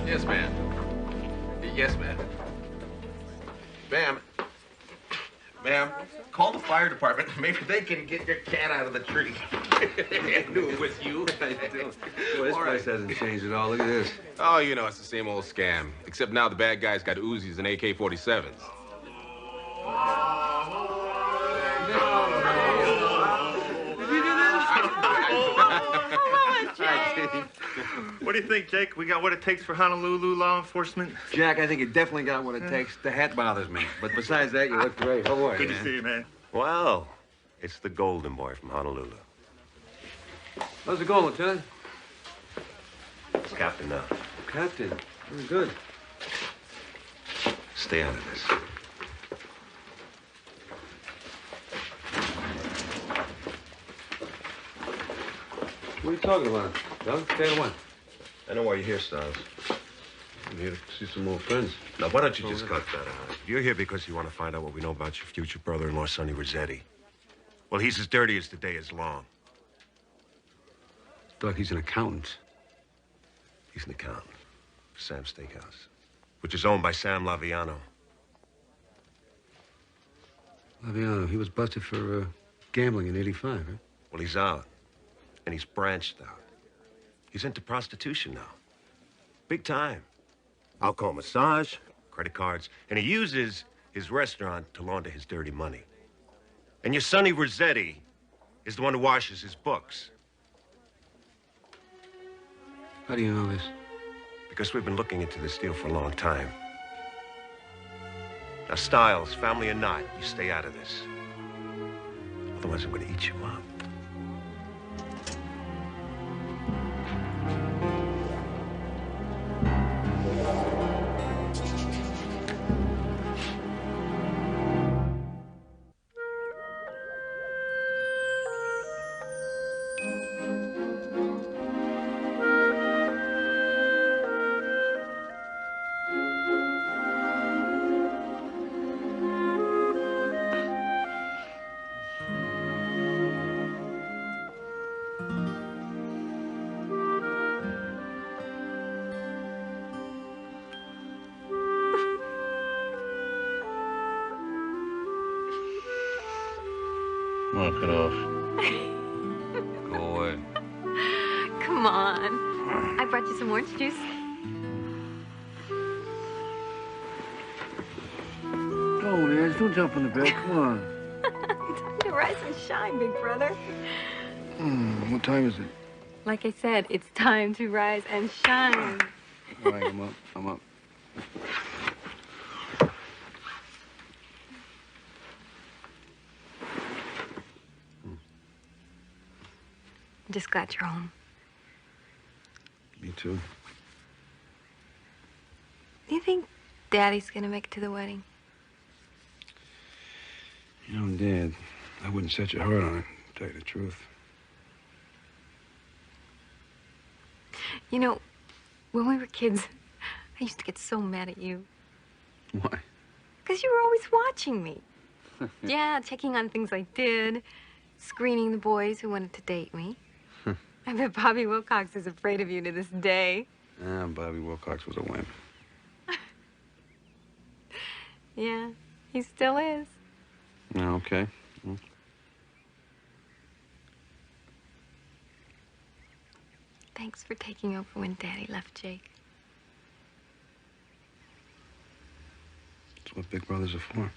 Yes, ma'am. Yes, ma'am. Ma'am, call the fire department. Maybe they can get your cat out of the tree. I knew it was you. Well, this place hasn't changed at all. Look at this. Oh, it's the same old scam. Except now the bad guys got Uzis and AK-47s. What do you think, Jake? We got what it takes for Honolulu law enforcement? Jack, I think you definitely got what it takes. The hat bothers me. But besides that, you look great. How are you? Good to see you, man. Well, it's the golden boy from Honolulu. How's it going, Lieutenant? It's Captain now. Captain. Very good. Stay out of this. What are you talking about? Doug? Stay out of what? I know why you're here, Styles. I'm here to see some old friends. Now, why don't you just cut that out? You're here because you want to find out what we know about your future brother-in-law, Sonny Rossetti. Well, he's as dirty as the day is long. Doug, he's an accountant. He's an accountant for Sam's Steakhouse, which is owned by Sam Laviano. Laviano, he was busted for gambling in '85, right? Well, he's out. And he's branched out. He's into prostitution now. Big time. Alcohol massage, credit cards, and he uses his restaurant to launder his dirty money. And your Sonny Rossetti is the one who washes his books. How do you know this? Because we've been looking into this deal for a long time. Now, Styles, family or not, you stay out of this. Otherwise, I'm gonna eat you up. Knock it off. Go away. Come on. I brought you some orange juice. Oh, Nance, don't jump on the bed. Come on. Time to rise and shine, big brother. What time is it? Like I said, it's time to rise and shine. All right, I'm up. I'm up. I'm just glad you're home. Me too. Do you think Daddy's gonna make it to the wedding? You know, Dad, I wouldn't set your heart on it, to tell you the truth. You know, when we were kids, I used to get so mad at you. Why? Because you were always watching me. Yeah, checking on things I did, screening the boys who wanted to date me. I bet Bobby Wilcox is afraid of you to this day. Bobby Wilcox was a wimp. Yeah, he still is. Okay. Thanks for taking over when Daddy left Jake. That's what big brothers are for.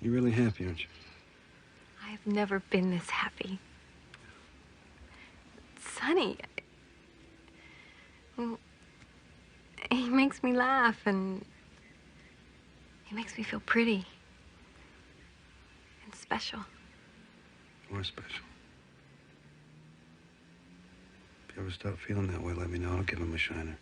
You're really happy, aren't you? I've never been this happy. Sonny, well, he makes me laugh and he makes me feel pretty and special. More special. If you ever stop feeling that way, let me know. I'll give him a shiner.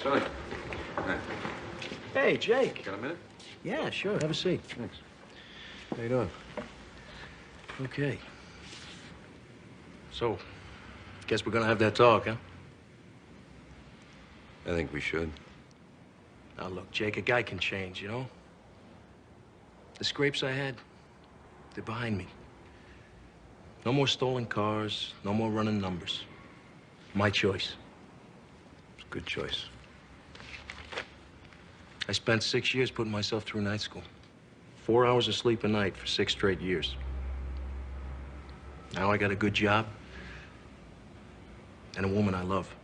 Sonny. Hey, Jake. Got a minute? Yeah, sure. Have a seat. Thanks. How you doing? Okay. So, guess we're gonna have that talk, huh? I think we should. Now, look, Jake, a guy can change, you know? The scrapes I had, they're behind me. No more stolen cars, no more running numbers. My choice. It's a good choice. I spent 6 years putting myself through night school. 4 hours of sleep a night for 6 straight years. Now I got a good job and a woman I love.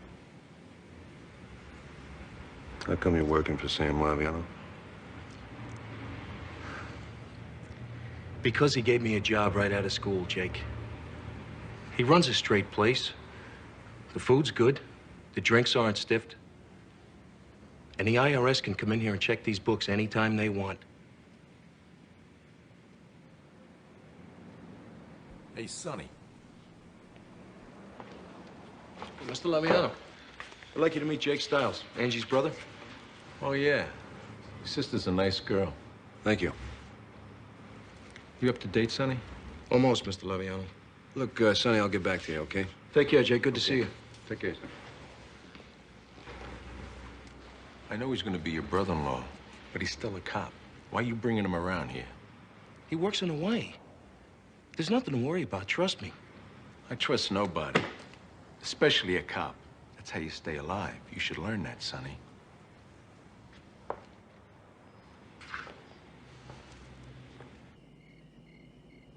How come you're working for Sam Laviano? Because he gave me a job right out of school, Jake. He runs a straight place. The food's good. The drinks aren't stiffed. And the IRS can come in here and check these books anytime they want. Hey, Sonny. Mr. Laviano, I'd like you to meet Jake Styles, Angie's brother. Oh, yeah. Your sister's a nice girl. Thank you. You up to date, Sonny? Almost, Mr. Laviano. Look, Sonny, I'll get back to you, okay? Take care, Jake. Good to see you. Take care, sir. I know he's gonna be your brother-in-law, but he's still a cop. Why are you bringing him around here? He works in Hawaii. There's nothing to worry about, trust me. I trust nobody, especially a cop. That's how you stay alive. You should learn that, Sonny.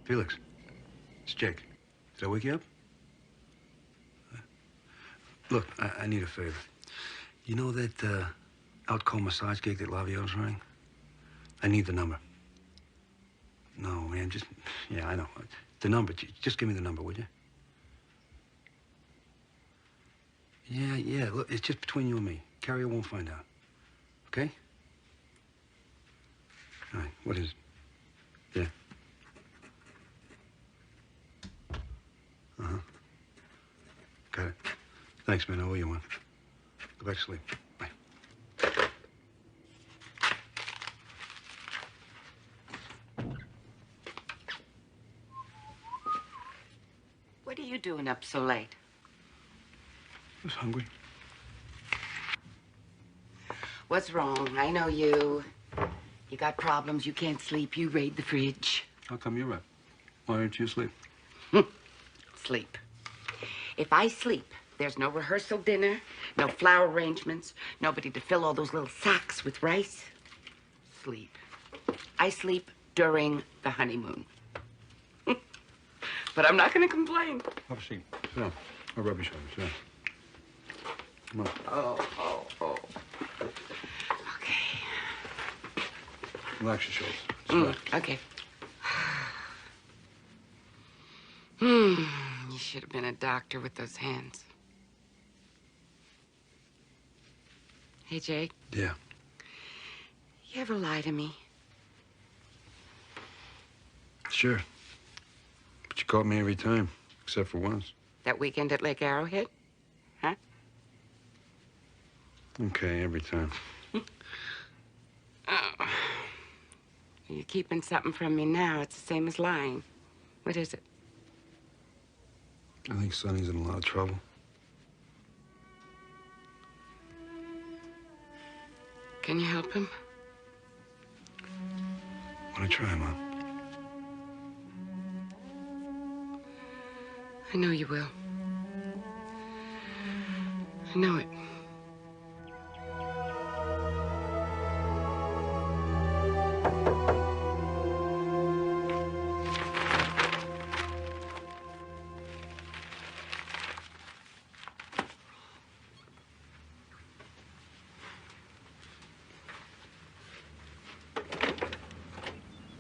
Felix, it's Jake. Did I wake you up? Look, I need a favor. You know that out-cold massage gig that Lavio's running? I need the number. No, man, yeah, I know. The number, just give me the number, would you? Yeah, look, it's just between you and me. Carrier won't find out. Okay? All right, what is it? Yeah. Uh-huh. Got it. Thanks, man. I owe you one. Go back to sleep. Bye. What are you doing up so late? I was hungry. What's wrong? I know you. You got problems. You can't sleep. You raid the fridge. How come you're up? Why aren't you asleep? Sleep. If I sleep, there's no rehearsal dinner, no flower arrangements, nobody to fill all those little sacks with rice. Sleep. I sleep during the honeymoon. But I'm not going to complain. Have a seat. Sit down. I'll rub your shoulders. Sit down. Come on. Oh. Relax your shoulders. Okay. You should have been a doctor with those hands. Hey, Jake. Yeah. You ever lie to me? Sure. But you caught me every time, except for once. That weekend at Lake Arrowhead? Huh? Okay, every time. Oh. You're keeping something from me now. It's the same as lying. What is it? I think Sonny's in a lot of trouble. Can you help him? Want to try, Mom? I know you will. I know it.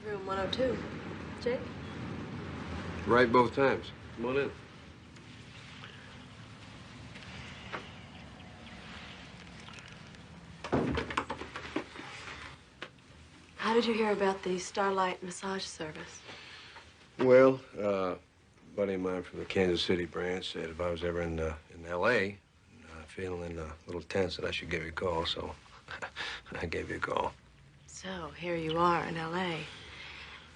Room 102. Jake? Right both times. Come on in. How did you hear about the Starlight massage service? Well, a buddy of mine from the Kansas City branch said if I was ever in L.A., feeling a little tense, that I should give you a call, so I gave you a call. So, here you are in L.A.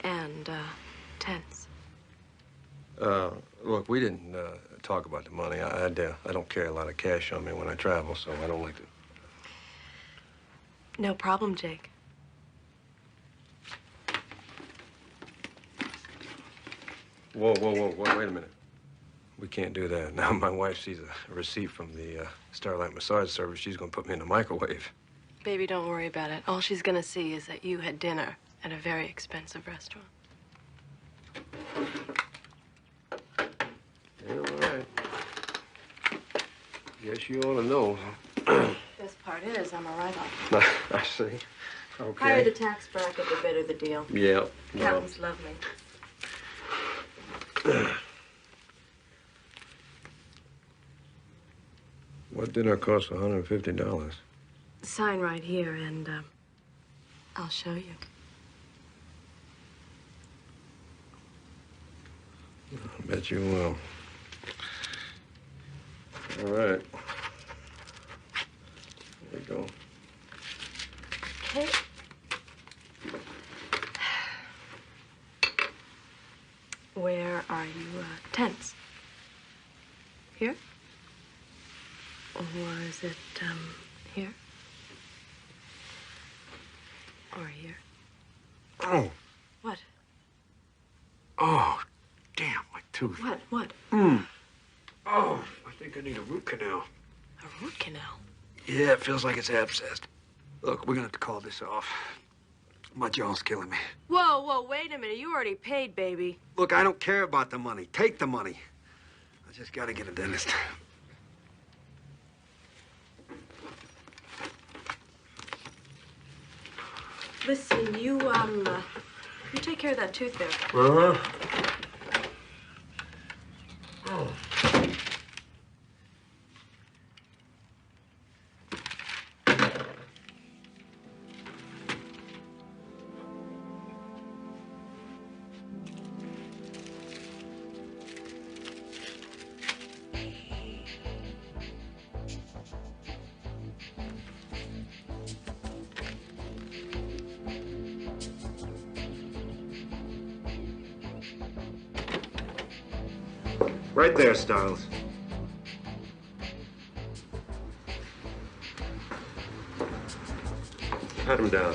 and, tense. Look, we didn't talk about the money. I don't carry a lot of cash on me when I travel, so I don't like to. No problem, Jake. Whoa, wait a minute. We can't do that. Now my wife sees a receipt from the Starlight massage service. She's gonna put me in the microwave. Baby, don't worry about it. All she's gonna see is that you had dinner at a very expensive restaurant. Yeah, all right. Guess you ought to know. Best part is, I'm a write-off. I see. Okay. Higher the tax bracket, the better the deal. Yeah. Accountants love me. What dinner cost $150? Sign right here, and I'll show you. I bet you will. All right. There you go. Okay. Where are you tense? Here? Or is it, here? Or here? Oh. What? Oh, damn, my tooth. What? What? Oh, I think I need a root canal. A root canal? Yeah, it feels like it's abscessed. Look, we're gonna have to call this off. My jaw's killing me. Whoa, whoa, wait a minute. You already paid, baby. Look, I don't care about the money. Take the money. I just gotta get a dentist. Listen, you take care of that tooth there. Uh-huh. Oh. Right there, Stiles. Pat him down.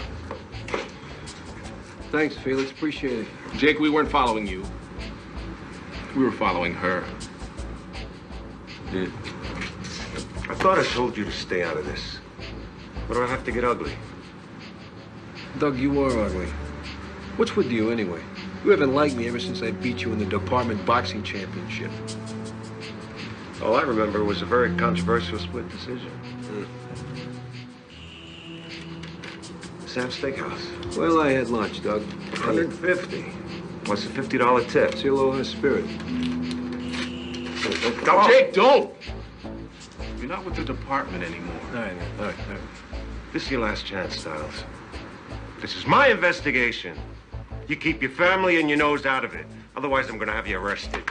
Thanks, Felix. Appreciate it. Jake, we weren't following you. We were following her. Yeah. I thought I told you to stay out of this. But do I have to get ugly? Doug, you are ugly. What's with you, anyway? You haven't liked me ever since I beat you in the department boxing championship. All I remember was a very controversial split decision. Sam's Steakhouse. Well, I had lunch, Doug. 150. What's the $50 tip? See a little in the spirit. Don't, Jake, don't! You're not with the department anymore. All right. This is your last chance, Stiles. This is my investigation. You keep your family and your nose out of it. Otherwise, I'm gonna have you arrested.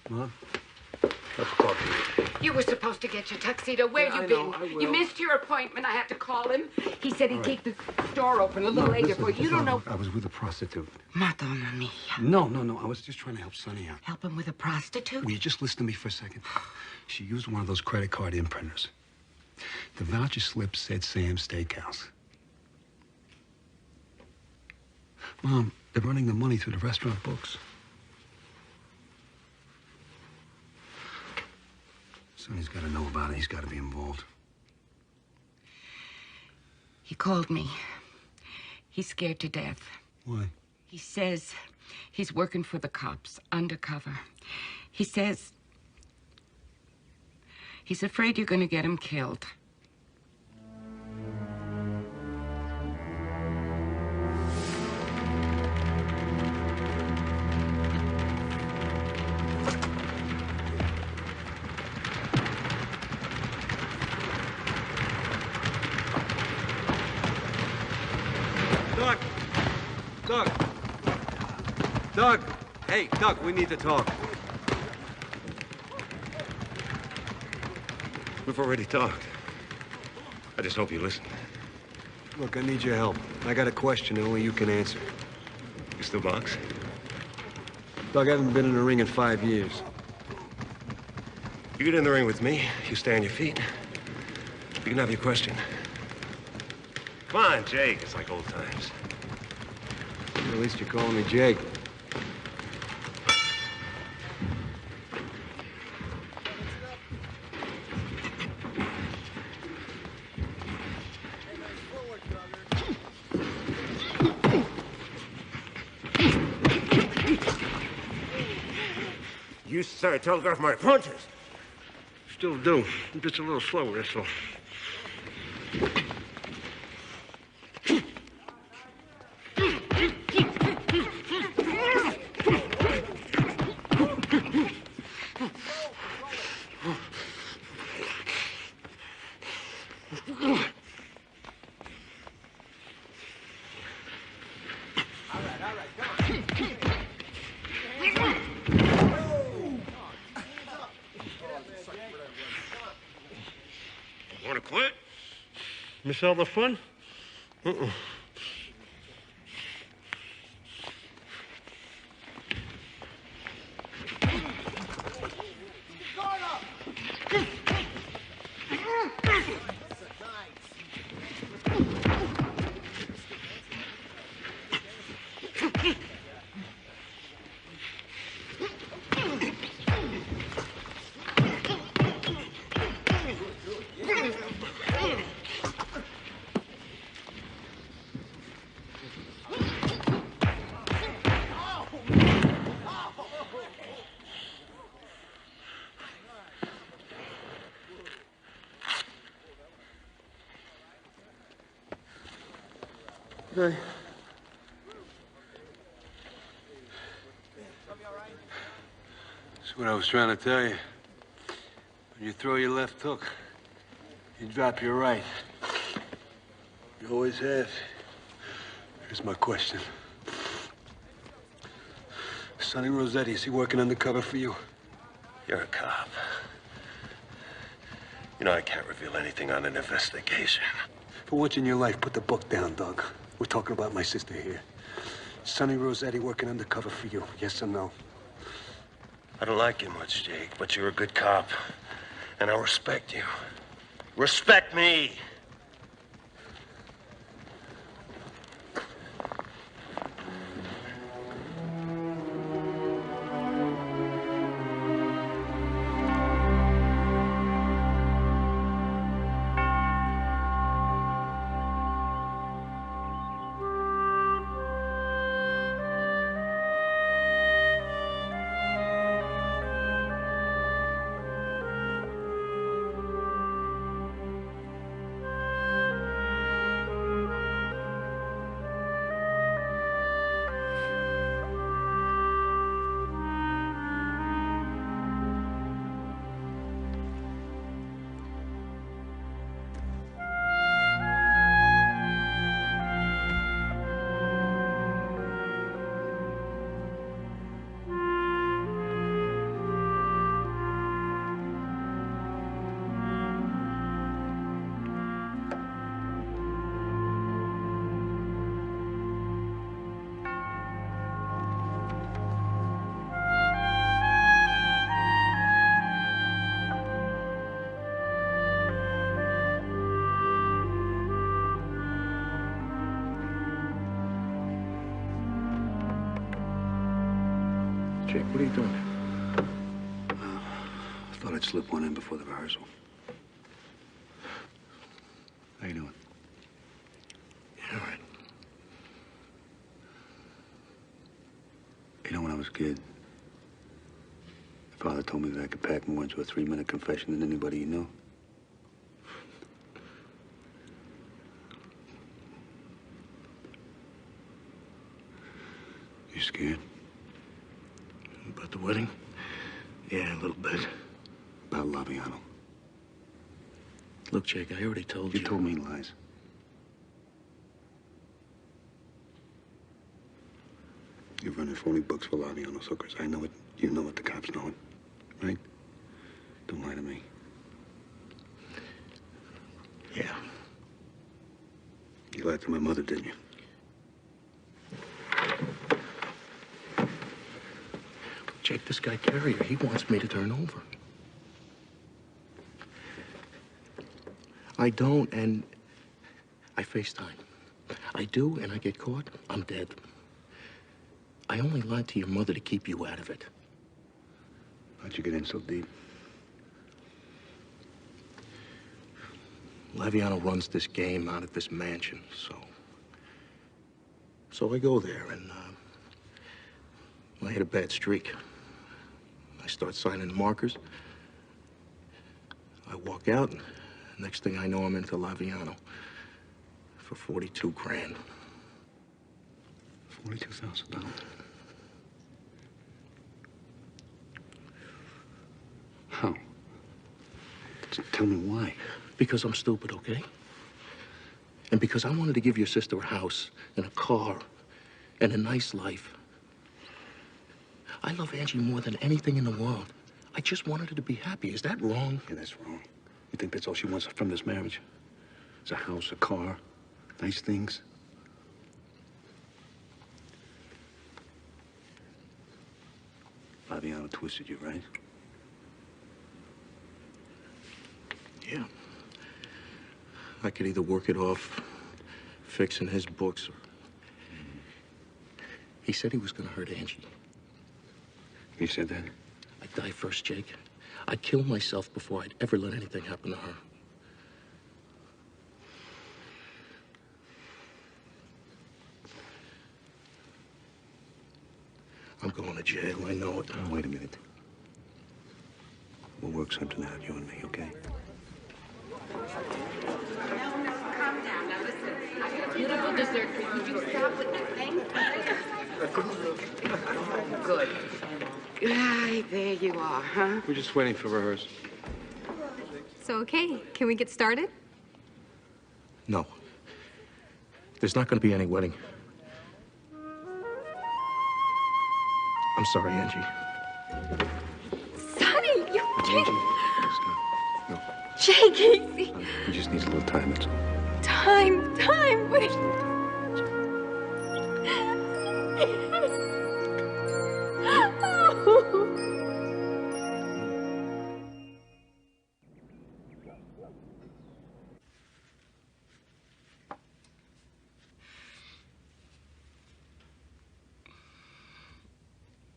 Mom? Let's talk to you. You were supposed to get your tuxedo. Where Yeah, you I been? know, I will. You missed your appointment. I had to call him. He said he'd keep the store open a little later for you. You don't know. I was with a prostitute. Madonna mia. No. I was just trying to help Sonny out. Help him with a prostitute? Will you just listen to me for a second? She used one of those credit card imprinters. The voucher slip said Sam's Steakhouse. Mom, they're running the money through the restaurant books. Sonny's got to know about it. He's got to be involved. He called me. He's scared to death. Why? He says he's working for the cops, undercover. He says he's afraid you're going to get him killed. Doug! Hey, Doug, we need to talk. We've already talked. I just hope you listen. Look, I need your help. I got a question that only you can answer. You still box? Doug, I haven't been in a ring in 5 years. You get in the ring with me, you stay on your feet. You can have your question. Come on, Jake. It's like old times. At least you're calling me Jake. You used to start to telegraph my punches. Still do. I'm just a little slower, that's all. Miss all the fun? Uh-uh. Hey. That's what I was trying to tell you. When you throw your left hook, you drop your right. You always have. Here's my question. Sonny Rossetti, is he working undercover for you? You're a cop. You know I can't reveal anything on an investigation. For once in your life, put the book down, Doug. We're talking about my sister here. Sonny Rossetti working undercover for you, yes or no? I don't like you much, Jake, but you're a good cop. And I respect you. Respect me! Jake, what are you doing? I thought I'd slip one in before the rehearsal. How you doing? All right. You know, when I was a kid, Father told me that I could pack more into a 3-minute confession than anybody you know. You scared? About the wedding? Yeah, a little bit. About Laviano? Look, Jake, I already told you. You told me lies. You're running phony books for Laviano's hookers. I know it. You know it. The cops know it. Right? Don't lie to me. Yeah. You lied to my mother, didn't you? Jake, this guy Carrier, he wants me to turn over. I don't, and I face time. I do, and I get caught, I'm dead. I only lied to your mother to keep you out of it. How'd you get in so deep? Laviano runs this game out at this mansion, so I go there, and I hit a bad streak. I start signing the markers. I walk out, and next thing I know, I'm into Laviano for 42 grand. $42,000. How? Tell me why. Because I'm stupid, okay? And because I wanted to give your sister a house and a car and a nice life. I love Angie more than anything in the world. I just wanted her to be happy. Is that wrong? Yeah, that's wrong. You think that's all she wants from this marriage? There's a house, a car, nice things. Fabiano twisted you, right? Yeah. I could either work it off, fixing his books, or... He said he was gonna hurt Angie. He said that? I'd die first, Jake. I'd kill myself before I'd ever let anything happen to her. I'm going to jail, I know it. Oh, wait a minute. We'll work something out, you and me, okay? Calm down. Now listen, I got a beautiful dessert for you. Could you stop with the thing? Good. Ay, there you are, huh? We're just waiting for rehearsal. So, okay, can we get started? No. There's not going to be any wedding. I'm sorry, Angie. Sonny, you... Angie, stop. No. Jake, easy. He just needs a little time, that's all. Time, wait.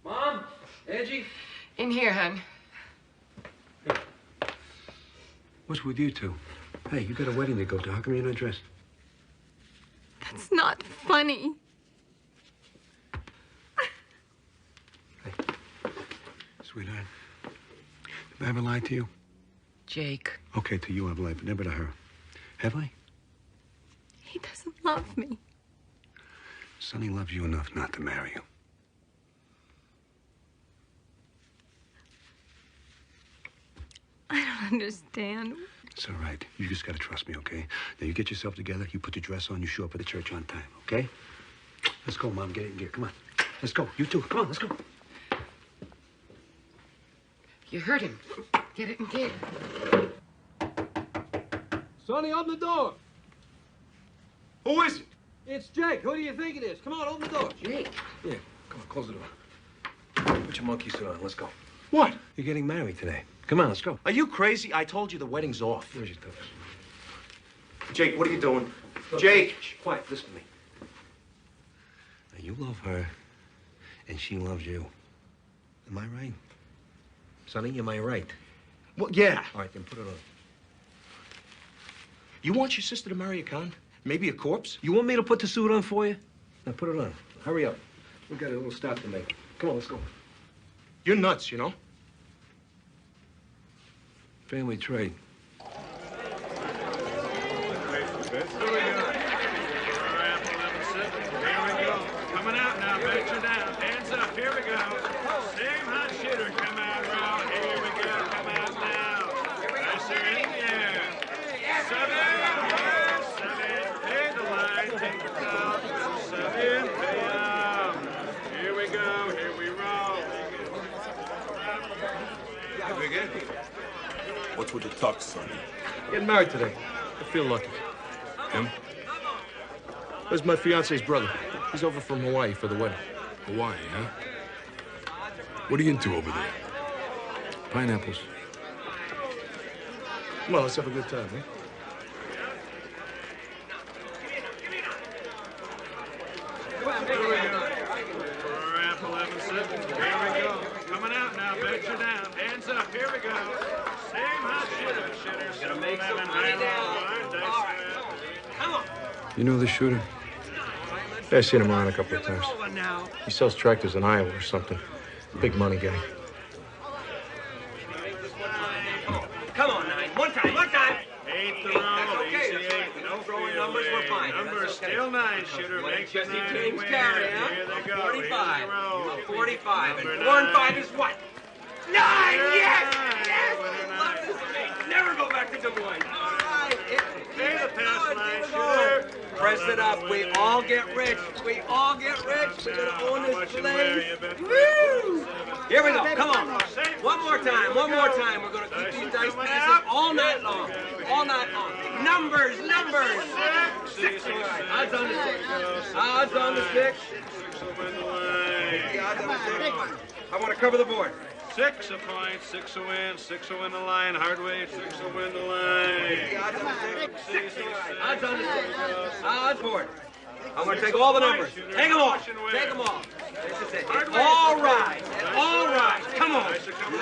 Mom? Angie? In here, hon. What's with you two? Hey, you got a wedding to go to. How come you're not dressed? That's not funny. Sweetheart, have I ever lied to you? Jake. Okay, to you I've lied, but never to her. Have I? He doesn't love me. Sonny loves you enough not to marry you. I don't understand. It's all right. You just gotta trust me, okay? Now, you get yourself together, you put the dress on, you show up at the church on time, okay? Let's go, Mom. Get it in gear. Come on. Let's go. You too. Come on, let's go. You heard him. Get it in gear. Sonny, open the door. Who is it? It's Jake. Who do you think it is? Come on, open the door. Jake. Yeah, come on, close the door. Put your monkey suit on. Let's go. What? You're getting married today. Come on, let's go. Are you crazy? I told you the wedding's off. Where's your tooth? Jake, what are you doing? Look, Jake! Shh, quiet, listen to me. Now, you love her, and she loves you. Am I right? Sonny, am I right? Well, yeah. All right, then put it on. You want your sister to marry a con? Maybe a corpse? You want me to put the suit on for you? Now, put it on. Hurry up. We've got a little stop to make. Come on, let's go. You're nuts, you know? Family trade. Coming out now, bet you down. Hands up, here we go. Same hot shitter, come out raw. Here we go, come out now. Pressure in the air. 7, pay the line, take the call. 7, pay up. Here we go, here we roll. We good? What's with the tux, Sonny? Getting married today. I feel lucky. Him? Where's my fiance's brother? He's over from Hawaii for the wedding. Hawaii, huh? What are you into over there? Pineapples. Come on, let's have a good time, eh? Here we go. For apple 11-7. Here we go. Coming out now, bet you down. Hands up, here we go. Same hot shitter. Gonna make some money down. Come on. You know the shooter? Yeah, I've seen him around a couple of times. He sells tractors in Iowa or something. Big money guy. Come on, 9. One time. 8th the roll. Okay, Easy 8. No throwing fear, numbers, we're Lee. fine. Numbers still 9, shooter. Make the 9 teams win. carry, huh? Here they go. 45. Here's the roll. 45. Number And 4 and 5 9. is what? 9! Yes! Yes! Love this. Never go back to Des Moines. All right. Pay the pass line, Here we shooter. go. Press it up. We all get rich. We're gonna own this place. Woo! Here we go. Come on. One more time. We're gonna keep these dice passes all night long. All night long. Numbers, numbers. Six. Odds on the six. Odds on the six. I want to cover the board. 6 a point, 6 a win, 6 a win the line. Hardway, 6 a win the line. Odds on the six. Odds board. I'm going to take all the numbers. Take them all. Take them all. All right. All right. Come on.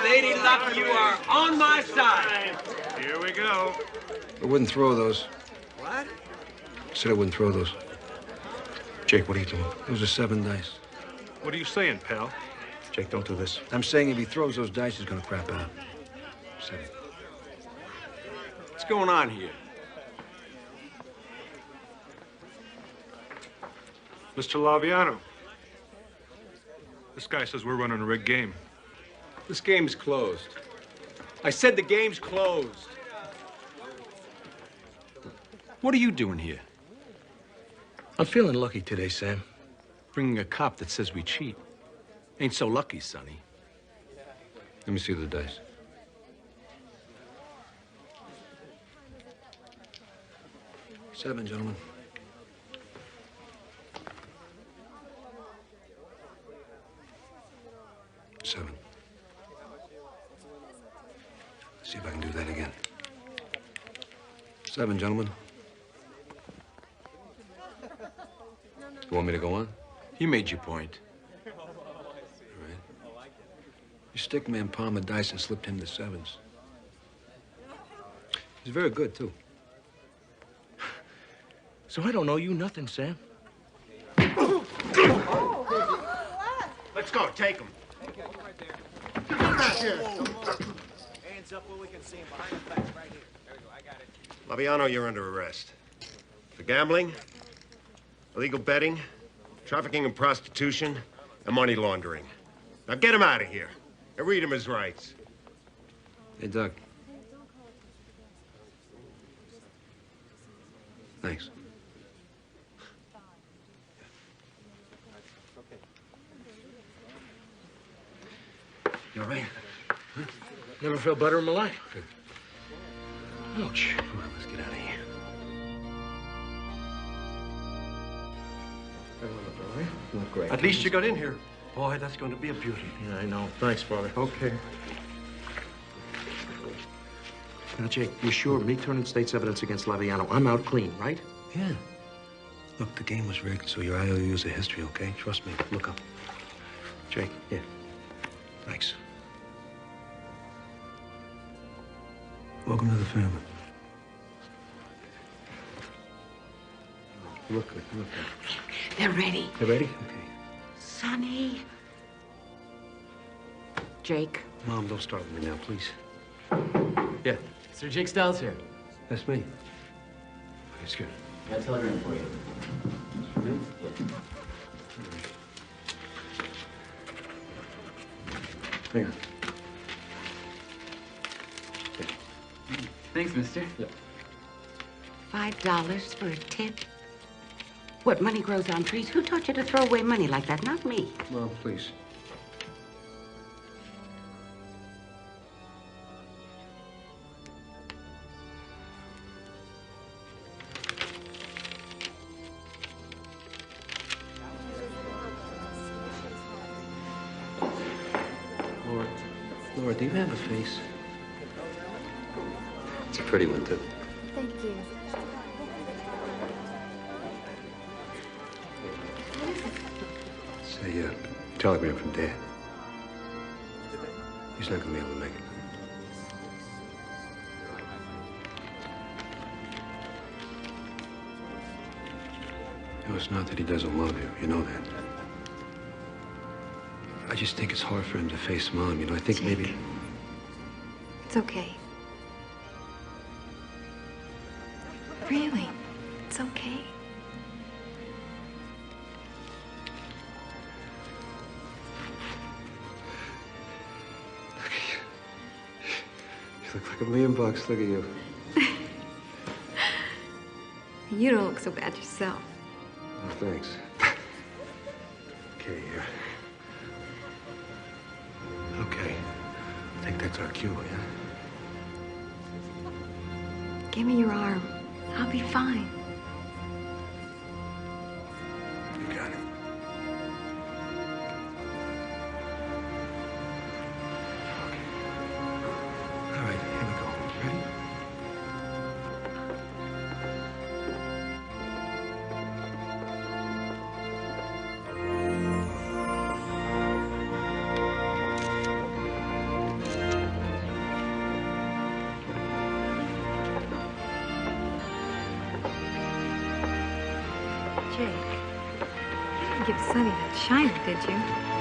Lady Luck, you are on my side. Here we go. I wouldn't throw those. What? I said I wouldn't throw those. Jake, what are you doing? Those are 7 dice. What are you saying, pal? Jake, don't do this. I'm saying if he throws those dice, he's gonna crap out. 7. What's going on here? Mr. Laviano. This guy says we're running a rigged game. This game's closed. I said the game's closed. What are you doing here? I'm feeling lucky today, Sam. Bringing a cop that says we cheat. Ain't so lucky, Sonny. Let me see the dice. Seven, gentlemen. Seven. See if I can do that again. 7, gentlemen. You want me to go on? You made your point. You stick man palm of dice and slipped him the 7s. He's very good, too. So I don't owe you nothing, Sam. Let's go. Take him. Hands up where we can see him behind the fence right here. There we go. I got it. Laviano, you're under arrest. For gambling, illegal betting, trafficking in prostitution, and money laundering. Now get him out of here. And read him his rights. Hey, Doug. Thanks. You all right? Huh? Never felt better in my life. Good. Ouch. Come on, let's get out of here. You look great. At least you got in here. Boy, that's going to be a beauty. Yeah, I know. Thanks, brother. Okay. Now, Jake, you sure me turning state's evidence against Laviano, I'm out clean, right? Yeah. Look, the game was rigged, so your IOU's a history, okay? Trust me. Look up. Jake. Yeah. Thanks. Welcome to the family. You look good. You look good. They're ready. You ready? Okay. Sonny. Jake. Mom, don't start with me now, please. Yeah. Sir Jake Styles here. That's me. It's good. Got a telegram for you. For me? Hang on. Thanks, mister. Yeah. $5 for a tip? What, money grows on trees? Who taught you to throw away money like that? Not me. Mom, please. Laura, do you have a face? It's a pretty one, too. Thank you. Say, telegram from Dad. He's not gonna be able to make it. You know, it's not that he doesn't love you. You know that. I just think it's hard for him to face Mom. You know, I think maybe... It's okay. Really, it's okay. You look like $1 million. Look at you. You don't look so bad yourself. Oh, thanks. Okay, Okay. I think that's our cue, yeah? Give me your arm. I'll be fine. You got it. All right, here we go. Ready? Jake, you didn't give Sonny that shiner, did you?